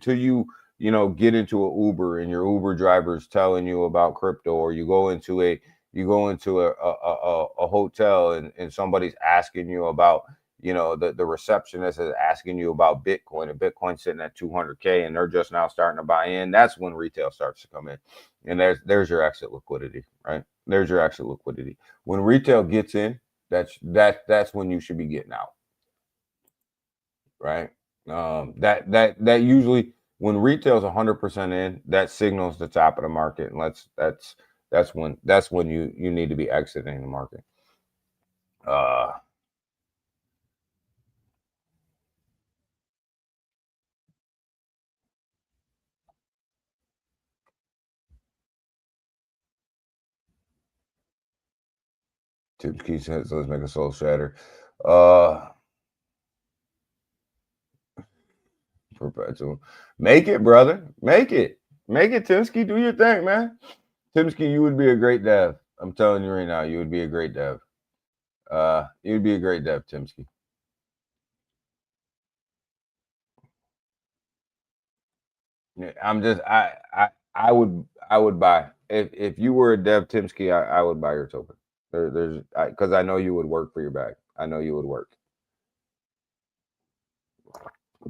know, get into a Uber and your Uber driver's telling you about crypto, or you go into a hotel and somebody's asking you about, you know, the receptionist is asking you about Bitcoin, and Bitcoin's sitting at 200K and they're just now starting to buy in. That's when retail starts to come in. And there's your exit liquidity, right? There's your exit liquidity. When retail gets in, that's when you should be getting out, right? That usually, when retail's 100% in, that signals the top of the market, and that's when you need to be exiting the market. Uh, Tip Key says, let's make a soul shatter. Uh, Perpetual, make it, brother, make it, Timsky, do your thing, man. Timsky, you would be a great dev. I'm telling you right now, you would be a great dev. You'd be a great dev, Timsky. Yeah, I would buy, if you were a dev, Timsky, I would buy your token. There's because I know you would work for your bag. I know you would work.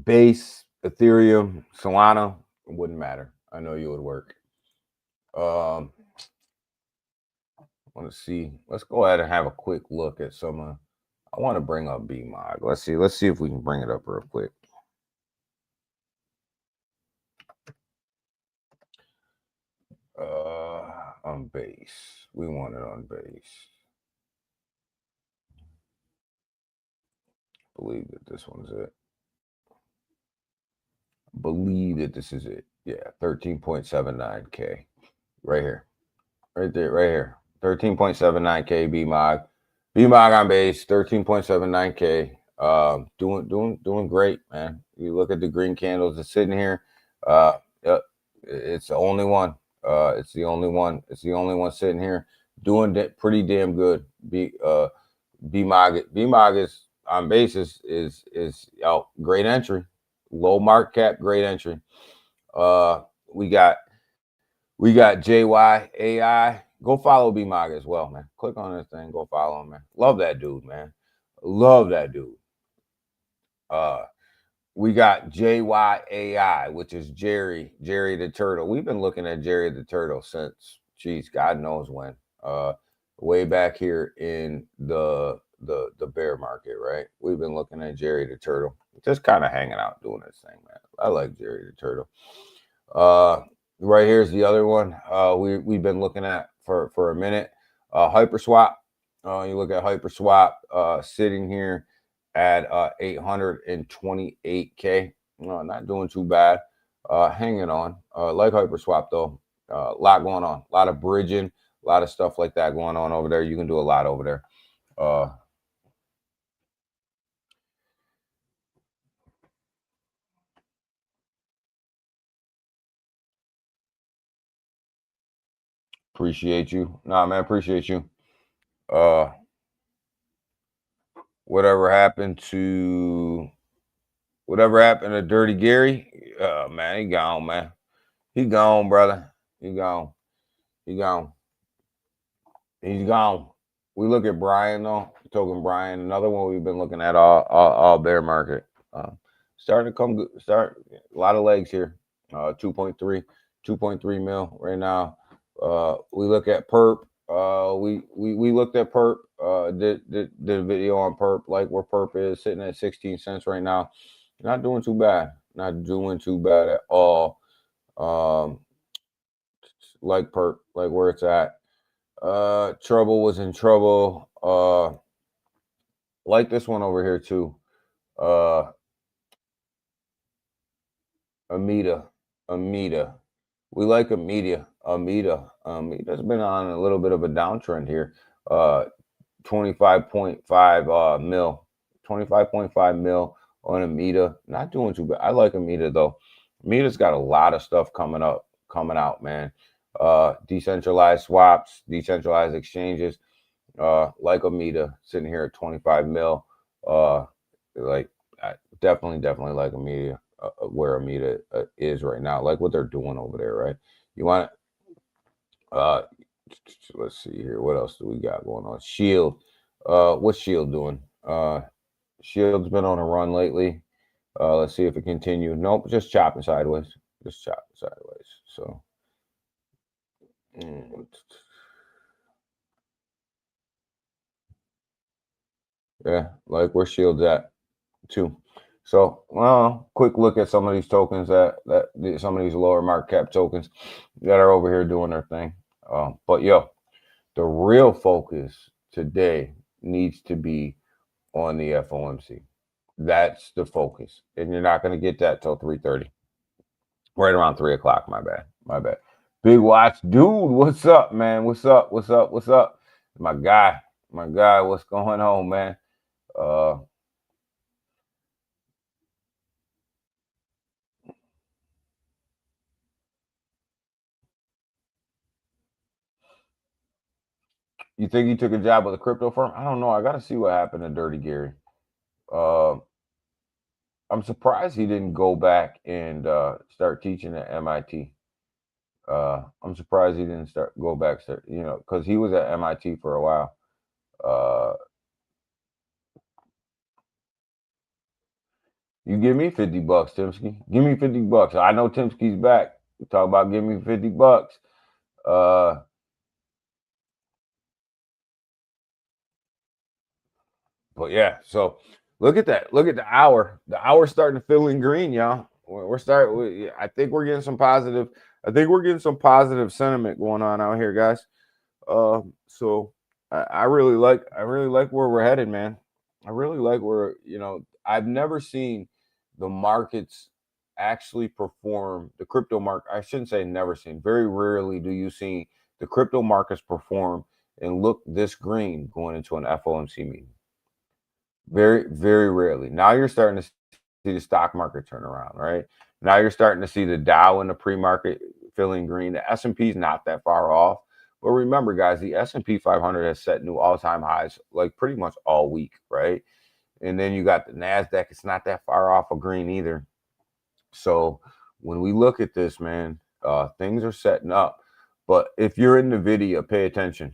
Base, Ethereum, Solana, it wouldn't matter. I know you would work. I want to see. Let's go ahead and have a quick look at some. I want to bring up BMOG. Let's see. Let's see if we can bring it up real quick. On base. We want it on base. Believe that this one's it. Believe that this is it. Yeah, 13.79K. Right here. Right there, right here. 13.79K BMOG. BMOG on base, 13.79K. Doing great, man. You look at the green candles that's sitting here. Yep, it's the only one. It's the only one. It's the only one sitting here doing pretty damn good. BMOG is on basis is great entry, low market cap, great entry. We got JYAI. Go follow BMOG as well, man. Click on this thing. Go follow him, man. Love that dude, man. Love that dude. We got JYAI, which is Jerry the Turtle. We've been looking at Jerry the Turtle since, geez, God knows when. Way back here in the bear market, right? We've been looking at Jerry the Turtle, just kind of hanging out doing this thing, man. I like Jerry the Turtle. Right here's the other one we've been looking at for a minute. Hyperswap. You look at Hyperswap sitting here at 828K. Not doing too bad. Hanging on. Like Hyperswap though. A lot going on. A lot of bridging. A lot of stuff like that going on over there. You can do a lot over there. Appreciate you. Nah, man, appreciate you. Whatever happened to Dirty Gary? Man, he gone, man. He gone, brother. He gone. He gone. He's gone. We look at Brian though, token Brian, another one we've been looking at all bear market. Starting to come good. Start a lot of legs here. 2.3 mil right now. We look at perp. We looked at perp. Did a video on perp, like where perp is sitting at 16 cents right now. Not doing too bad. Not doing too bad at all. Like perp, like where it's at. Trouble was in trouble. Like this one over here too. Amida. We like Amida. Amita's been on a little bit of a downtrend here. 25.5 mil. 25.5 mil on Amida. Not doing too bad. I like Amida though. Amida's got a lot of stuff coming up. coming out, man. Decentralized swaps, decentralized exchanges, like Amita sitting here at 25 mil. Like I definitely like Amita, where Amita is right now, like what they're doing over there, right? You want uh let's see here, what else do we got going on? Shield, what's Shield doing? Shield's been on a run lately. Let's see if it continues. Nope, just chopping sideways. Just chopping sideways. So, yeah, like where Shield's at too. So, well, quick look at some of these tokens some of these lower market cap tokens that are over here doing their thing. But yo, the real focus today needs to be on the FOMC. That's the focus, and you're not going to get that till 3:30. Right around 3 o'clock. My bad. My bad. Big Watch, dude. What's up, man? What's up? What's up? What's up? My guy. My guy. What's going on, man? Uh, you think he took a job with a crypto firm? I don't know. I got to see what happened to Dirty Gary. Uh, I'm surprised he didn't go back and start teaching at MIT. I'm surprised he didn't go back, because he was at MIT for a while. You give me $50, Timsky. Give me $50. I know Timsky's back. We talk about give me $50. Uh, but yeah, so look at that. Look at the hour. The hour's starting to fill in green, y'all. We're starting. I think we're getting some positive. I think we're getting some positive sentiment going on out here, guys. So I really like. I really like where we're headed, man. I really like where I've never seen the markets actually perform. The crypto market. I shouldn't say never seen. Very rarely do you see the crypto markets perform and look this green going into an FOMC meeting. Very, very rarely. Now you're starting to see the stock market turn around, right? Now you're starting to see the Dow in the pre-market filling green. The S&P is not that far off. But remember, guys, the S&P 500 has set new all-time highs like pretty much all week, right? And then you got the NASDAQ. It's not that far off of green either. So when we look at this, man, things are setting up. But if you're in NVIDIA, pay attention.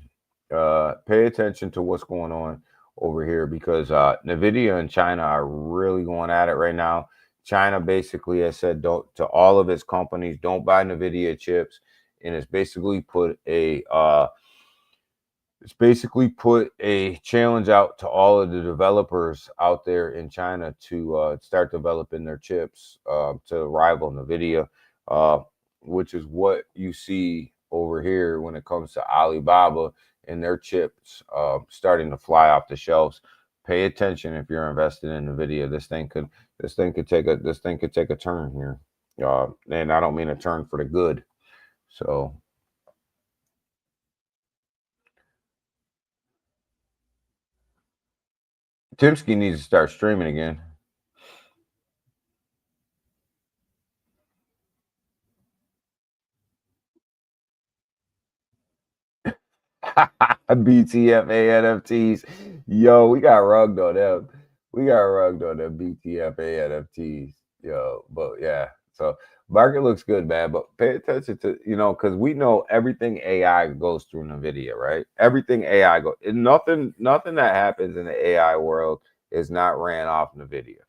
Pay attention to what's going on over here, because NVIDIA and China are really going at it right now. China basically has said to all of its companies, don't buy NVIDIA chips, and it's basically put a challenge out to all of the developers out there in China to start developing their chips to rival NVIDIA, which is what you see over here when it comes to Alibaba and their chips starting to fly off the shelves. Pay attention if you're invested in NVIDIA. This thing could take a turn here, and I don't mean a turn for the good. So. Timsky needs to start streaming again. BTFA NFTs. Yo, we got rugged on them. We got rugged on them BTFA NFTs. Yo, but yeah. So market looks good, man. But pay attention to, because we know everything AI goes through NVIDIA, right? Everything AI goes. Nothing that happens in the AI world is not ran off NVIDIA.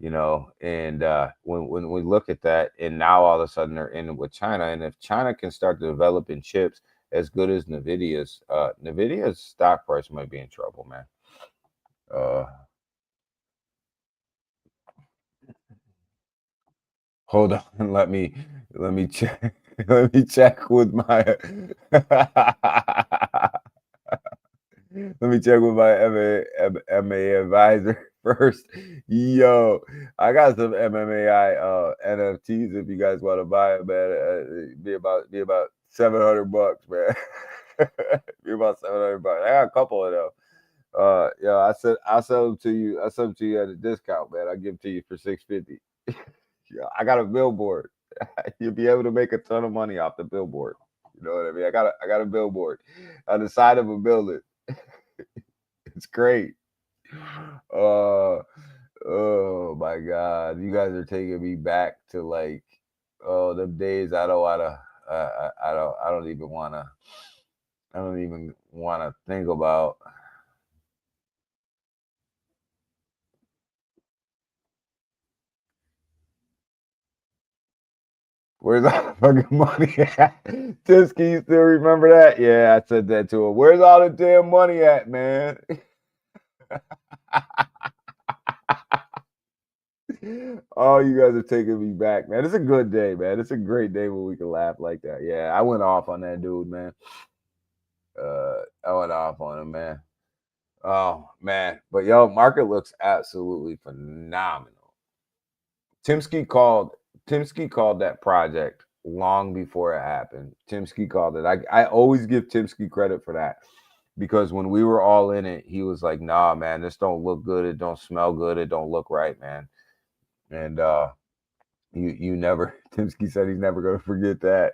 And when we look at that, and now all of a sudden they're in with China, and if China can start developing chips as good as NVIDIA's stock price might be in trouble, man. Hold on, let me check. Let me check with my let me check with my MA advisor first. Yo, I got some MMAI NFTs if you guys want to buy it, man. Be about $700, man. Be about $700. I got a couple of them. Yeah, I'll sell them to you. I'll sell them to you at a discount, man. I'll give them to you for $650. Yeah, I got a billboard. You'll be able to make a ton of money off the billboard. You know what I mean? I got a billboard on the side of a building. It's great. Uh, oh my God, you guys are taking me back to like, oh, them days. I don't even wanna think about. Where's all the fucking money at? Tisky, you still remember that? Yeah, I said that to him. Where's all the damn money at, man? Oh, you guys are taking me back, man. It's a good day, man. It's a great day when we can laugh like that. Yeah, I went off on that dude, man. I went off on him, man. Oh man, but yo, market looks absolutely phenomenal. Timsky called Timsky called that project long before it happened. Timsky called it. I always give Timsky credit for that because when we were all in it, he was like, "Nah, man, this don't look good. It don't smell good. It don't look right, man." And you never. Timsky said he's never gonna forget that,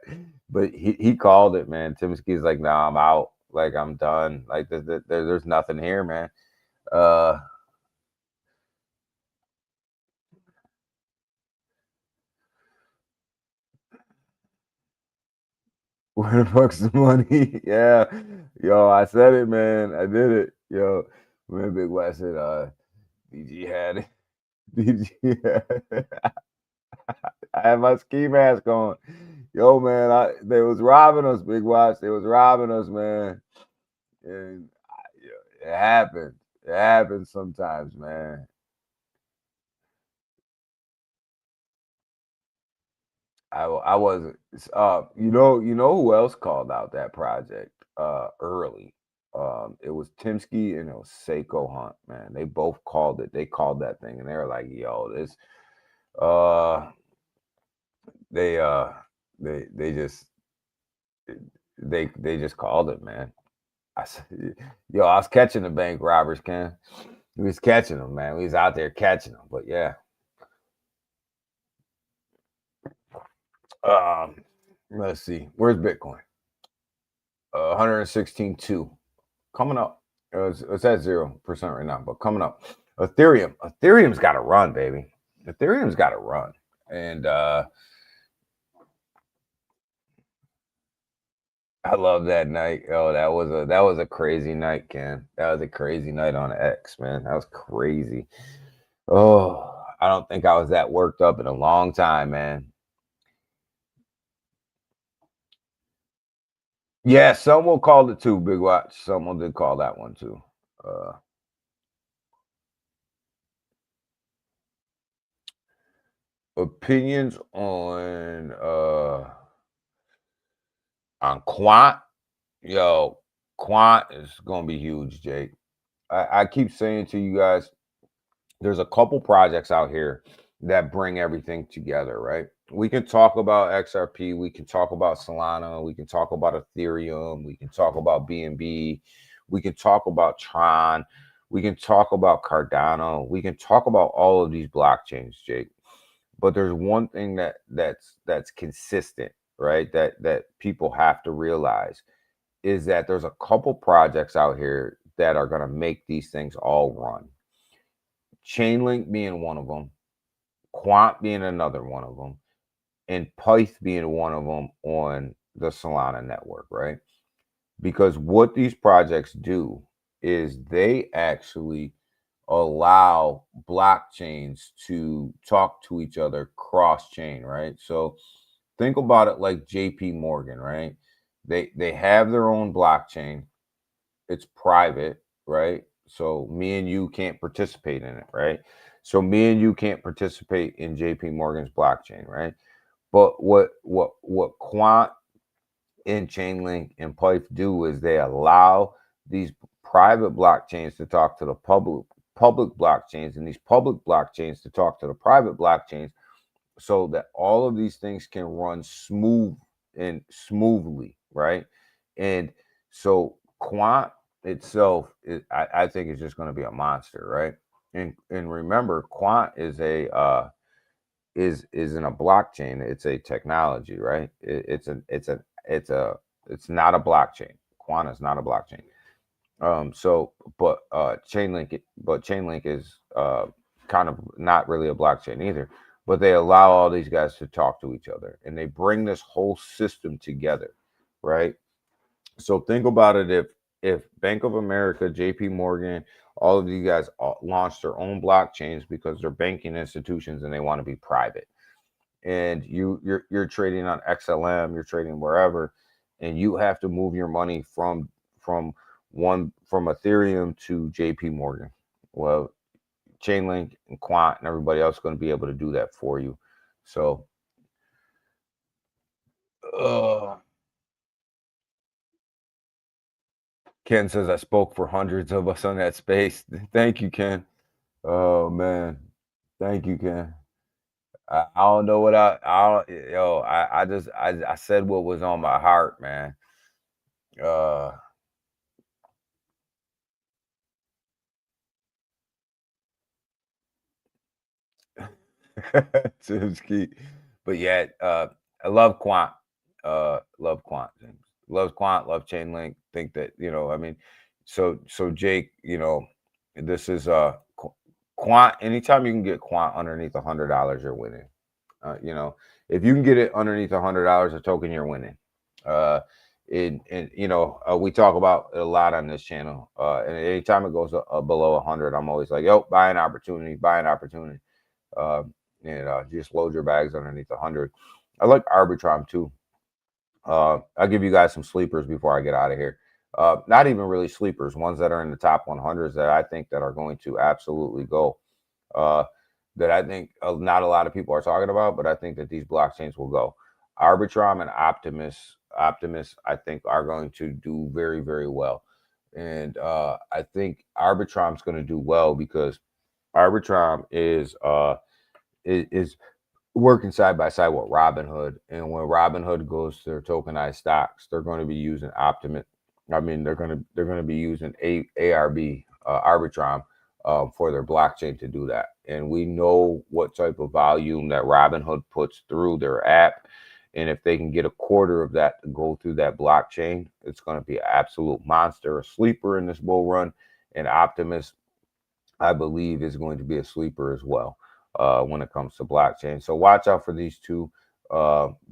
but he called it, man. Timsky's like, "Nah, I'm out. Like I'm done. Like there's nothing here, man." Uh, Where the fuck's the money? Yeah. Yo, I said it, man. I did it. Yo, man, Big West said, DG had it. DG had I had my ski mask on. Yo, man, they was robbing us, Big Watch. They was robbing us, man. And yeah, it happened. It happens sometimes, man. I wasn't. You know who else called out that project early? It was Timsky and it was Seiko Hunt. Man, they both called it. They called that thing, and they were like, "Yo, this." Uh, they uh, they just they just called it, man. Yo, I was catching the bank robbers, Ken. We was catching them, man. We was out there catching them. But yeah, um, let's see. Where's Bitcoin? 116.2. Coming up. It's at 0% right now, but coming up. Ethereum's got to run, baby. Ethereum's got to run, and I love that night. Oh, that was a crazy night, Ken. That was a crazy night on X, man. That was crazy. Oh, I don't think I was that worked up in a long time, man. Yeah, someone called it too, Big Watch. Someone did call that one too. Uh, Opinions on Quant. Yo, Quant is gonna be huge, Jake. I keep saying to you guys, there's a couple projects out here that bring everything together, right? We can talk about XRP, we can talk about Solana, we can talk about Ethereum, we can talk about BNB, we can talk about Tron, we can talk about Cardano, we can talk about all of these blockchains, Jake. But there's one thing that's consistent, right? That people have to realize is that there's a couple projects out here that are going to make these things all run. Chainlink being one of them, Quant being another one of them, and Pyth being one of them on the Solana network, right? Because what these projects do is they actually allow blockchains to talk to each other cross chain, right? So think about it like JP Morgan, right? They have their own blockchain. It's private, right? So me and you can't participate in it, right? So me and you can't participate in JP Morgan's blockchain, right? But what Quant and Chainlink and Pyth do is they allow these private blockchains to talk to the public blockchains, and these public blockchains to talk to the private blockchains, so that all of these things can run smoothly, right? And so Quant itself, I think, is just going to be a monster, right? And remember, Quant is a isn't a blockchain. It's a technology, right? It's not a blockchain. Quant is not a blockchain. Chainlink is kind of not really a blockchain either. But they allow all these guys to talk to each other, and they bring this whole system together, right? So think about it: if Bank of America, J.P. Morgan, all of these guys launched their own blockchains because they're banking institutions and they want to be private, and you're trading on XLM, you're trading wherever, and you have to move your money from Ethereum to JP Morgan. Well, Chainlink and Quant and everybody else is going to be able to do that for you. So Ken says I spoke for hundreds of us on that space. Thank you, Ken. Oh man, thank you, Ken. I don't know what I said what was on my heart, man. But yeah, I love Quant. Love Quant. James. Loves Quant. Love Chainlink. Think that I mean, so Jake, this is Quant. Anytime you can get Quant underneath $100, you're winning. If you can get it underneath $100 a token, you're winning. We talk about it a lot on this channel. And anytime it goes below 100, I'm always like, yo, buy an opportunity. Just load your bags underneath 100. I like Arbitrum too. I'll give you guys some sleepers before I get out of here. Not even really sleepers, ones that are in the top 100s that I think that are going to absolutely go. That I think not a lot of people are talking about, but I think that these blockchains will go. Arbitrum and Optimus, I think are going to do very, very well. And I think Arbitrum's going to do well because Arbitrum is working side by side with Robinhood, and when Robinhood goes to their tokenized stocks, they're going to be using Optimus. I mean, they're going to be using ARB Arbitrum for their blockchain to do that. And we know what type of volume that Robinhood puts through their app, and if they can get a quarter of that to go through that blockchain, it's going to be an absolute monster, a sleeper in this bull run. And Optimus, I believe, is going to be a sleeper as well. When it comes to blockchain. So watch out for these two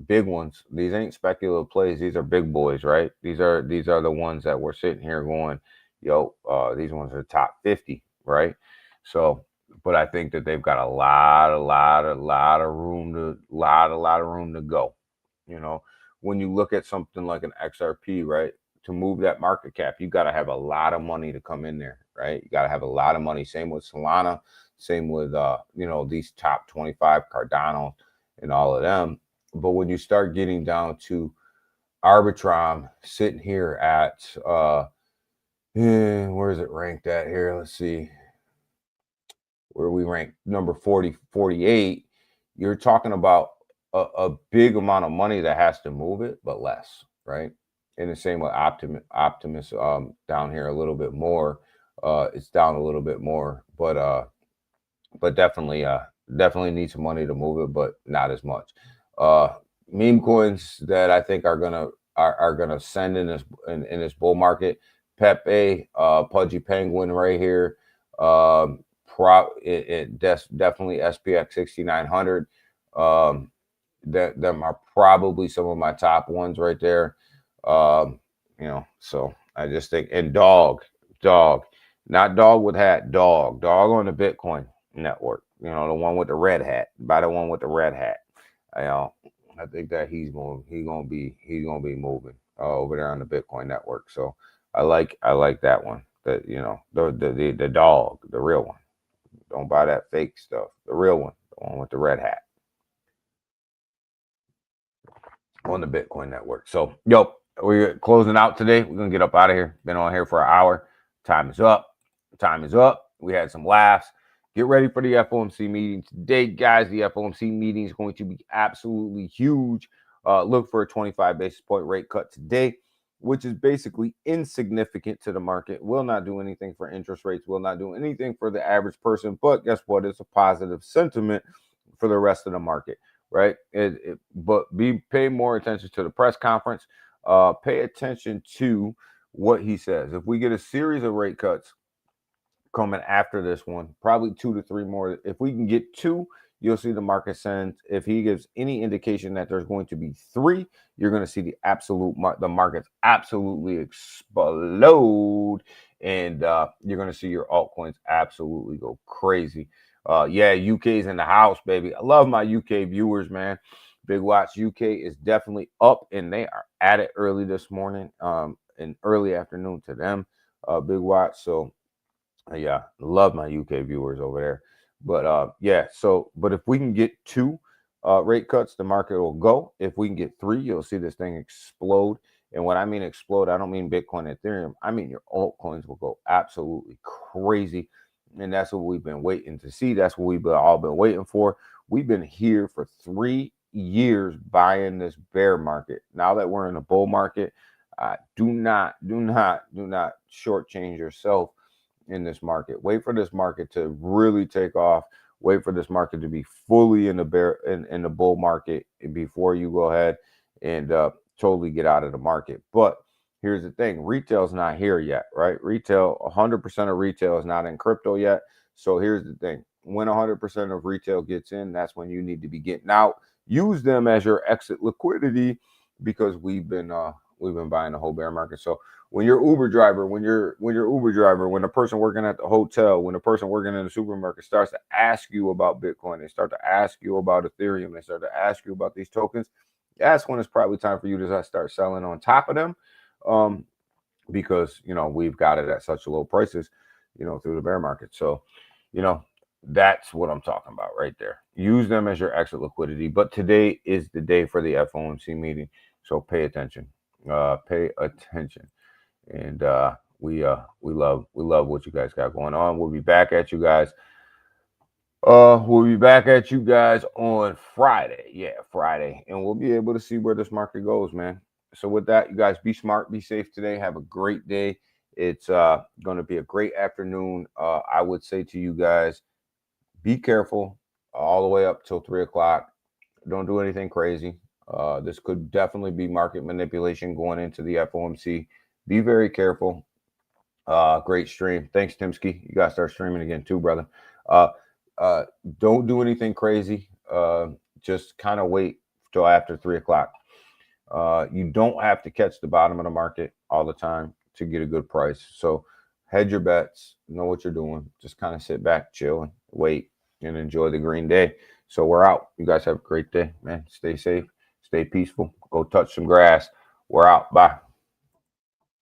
big ones. These ain't speculative plays. These are big boys, right? These are the ones that we're sitting here going, these ones are top 50, right? So, but I think that they've got a lot of room to go. When you look at something like an XRP, right? To move that market cap, you got to have a lot of money to come in there, right? You got to have a lot of money. Same with Solana. Same with these top 25 Cardano and all of them. But when you start getting down to Arbitrum sitting here at where is it ranked at here? Let's see where we rank number 48. You're talking about a big amount of money that has to move it, but less, right? And the same with Optimus down here a little bit more. It's down a little bit more, but definitely need some money to move it, but not as much. Meme coins that I think are gonna send in this bull market. Pepe, Pudgy Penguin right here. Definitely SPX 6900. Them are probably some of my top ones right there. So I just think, and dog, not dog with hat, dog on the Bitcoin network, the one with the red hat. Buy the one with the red hat. I think that he's gonna be moving over there on the Bitcoin network. So I like that one. That the dog, the real one. Don't buy that fake stuff. The real one, the one with the red hat on the Bitcoin network. So we're closing out today. We're gonna get up out of here. Been on here for an hour. Time is up. We had some laughs. Get ready for the FOMC meeting today, guys. The FOMC meeting is going to be absolutely huge. Look for a 25 basis point rate cut today, which is basically insignificant to the market. Will not do anything for interest rates. Will not do anything for the average person. But guess what? It's a positive sentiment for the rest of the market, right? But pay more attention to the press conference. Pay attention to what he says. If we get a series of rate cuts coming after this one, probably 2 to 3 more. If we can get 2, you'll see the market send. If he gives any indication that there's going to be 3, you're going to see the markets absolutely explode, and you're going to see your altcoins absolutely go crazy. Yeah, UK's in the house, baby. I love my UK viewers, man. Big Watch UK is definitely up, and they are at it early this morning, and early afternoon to them. Big Watch. So yeah, love my UK viewers over there. But yeah, but if we can get 2 rate cuts, the market will go. If we can get 3, you'll see this thing explode. And when I mean explode, I don't mean Bitcoin and Ethereum. I mean your altcoins will go absolutely crazy. And that's what we've been waiting to see. That's what we've all been waiting for. We've been here for 3 years buying this bear market. Now that we're in a bull market, do not shortchange yourself in this market. Wait for this market to really take off. Wait for this market to be fully in the bull market before you go ahead and totally get out of the market. But here's the thing, retail's not here yet, right? 100% of retail is not in crypto yet. So here's the thing, when 100% of retail gets in, that's when you need to be getting out. Use them as your exit liquidity, because we've been buying the whole bear market. So when you're Uber driver, when the person working at the hotel, when the person working in the supermarket starts to ask you about Bitcoin, they start to ask you about Ethereum, they start to ask you about these tokens, that's when it's probably time for you to start selling on top of them, because we've got it at such low prices, through the bear market. So that's what I'm talking about right there. Use them as your exit liquidity. But today is the day for the FOMC meeting, so pay attention. Pay attention. And we love what you guys got going on. We'll be back at you guys. We'll be back at you guys on Friday. Yeah, Friday. And we'll be able to see where this market goes, man. So with that, you guys be smart, be safe today. Have a great day. It's going to be a great afternoon. I would say to you guys, be careful all the way up till 3 o'clock. Don't do anything crazy. This could definitely be market manipulation going into the FOMC. Be very careful. Great stream. Thanks, Timsky. You got to start streaming again too, brother. Don't do anything crazy. Just kind of wait till after 3 o'clock. You don't have to catch the bottom of the market all the time to get a good price. So hedge your bets, know what you're doing. Just kind of sit back, chill, and wait, and enjoy the green day. So we're out. You guys have a great day, man. Stay safe, stay peaceful. Go touch some grass. We're out. Bye.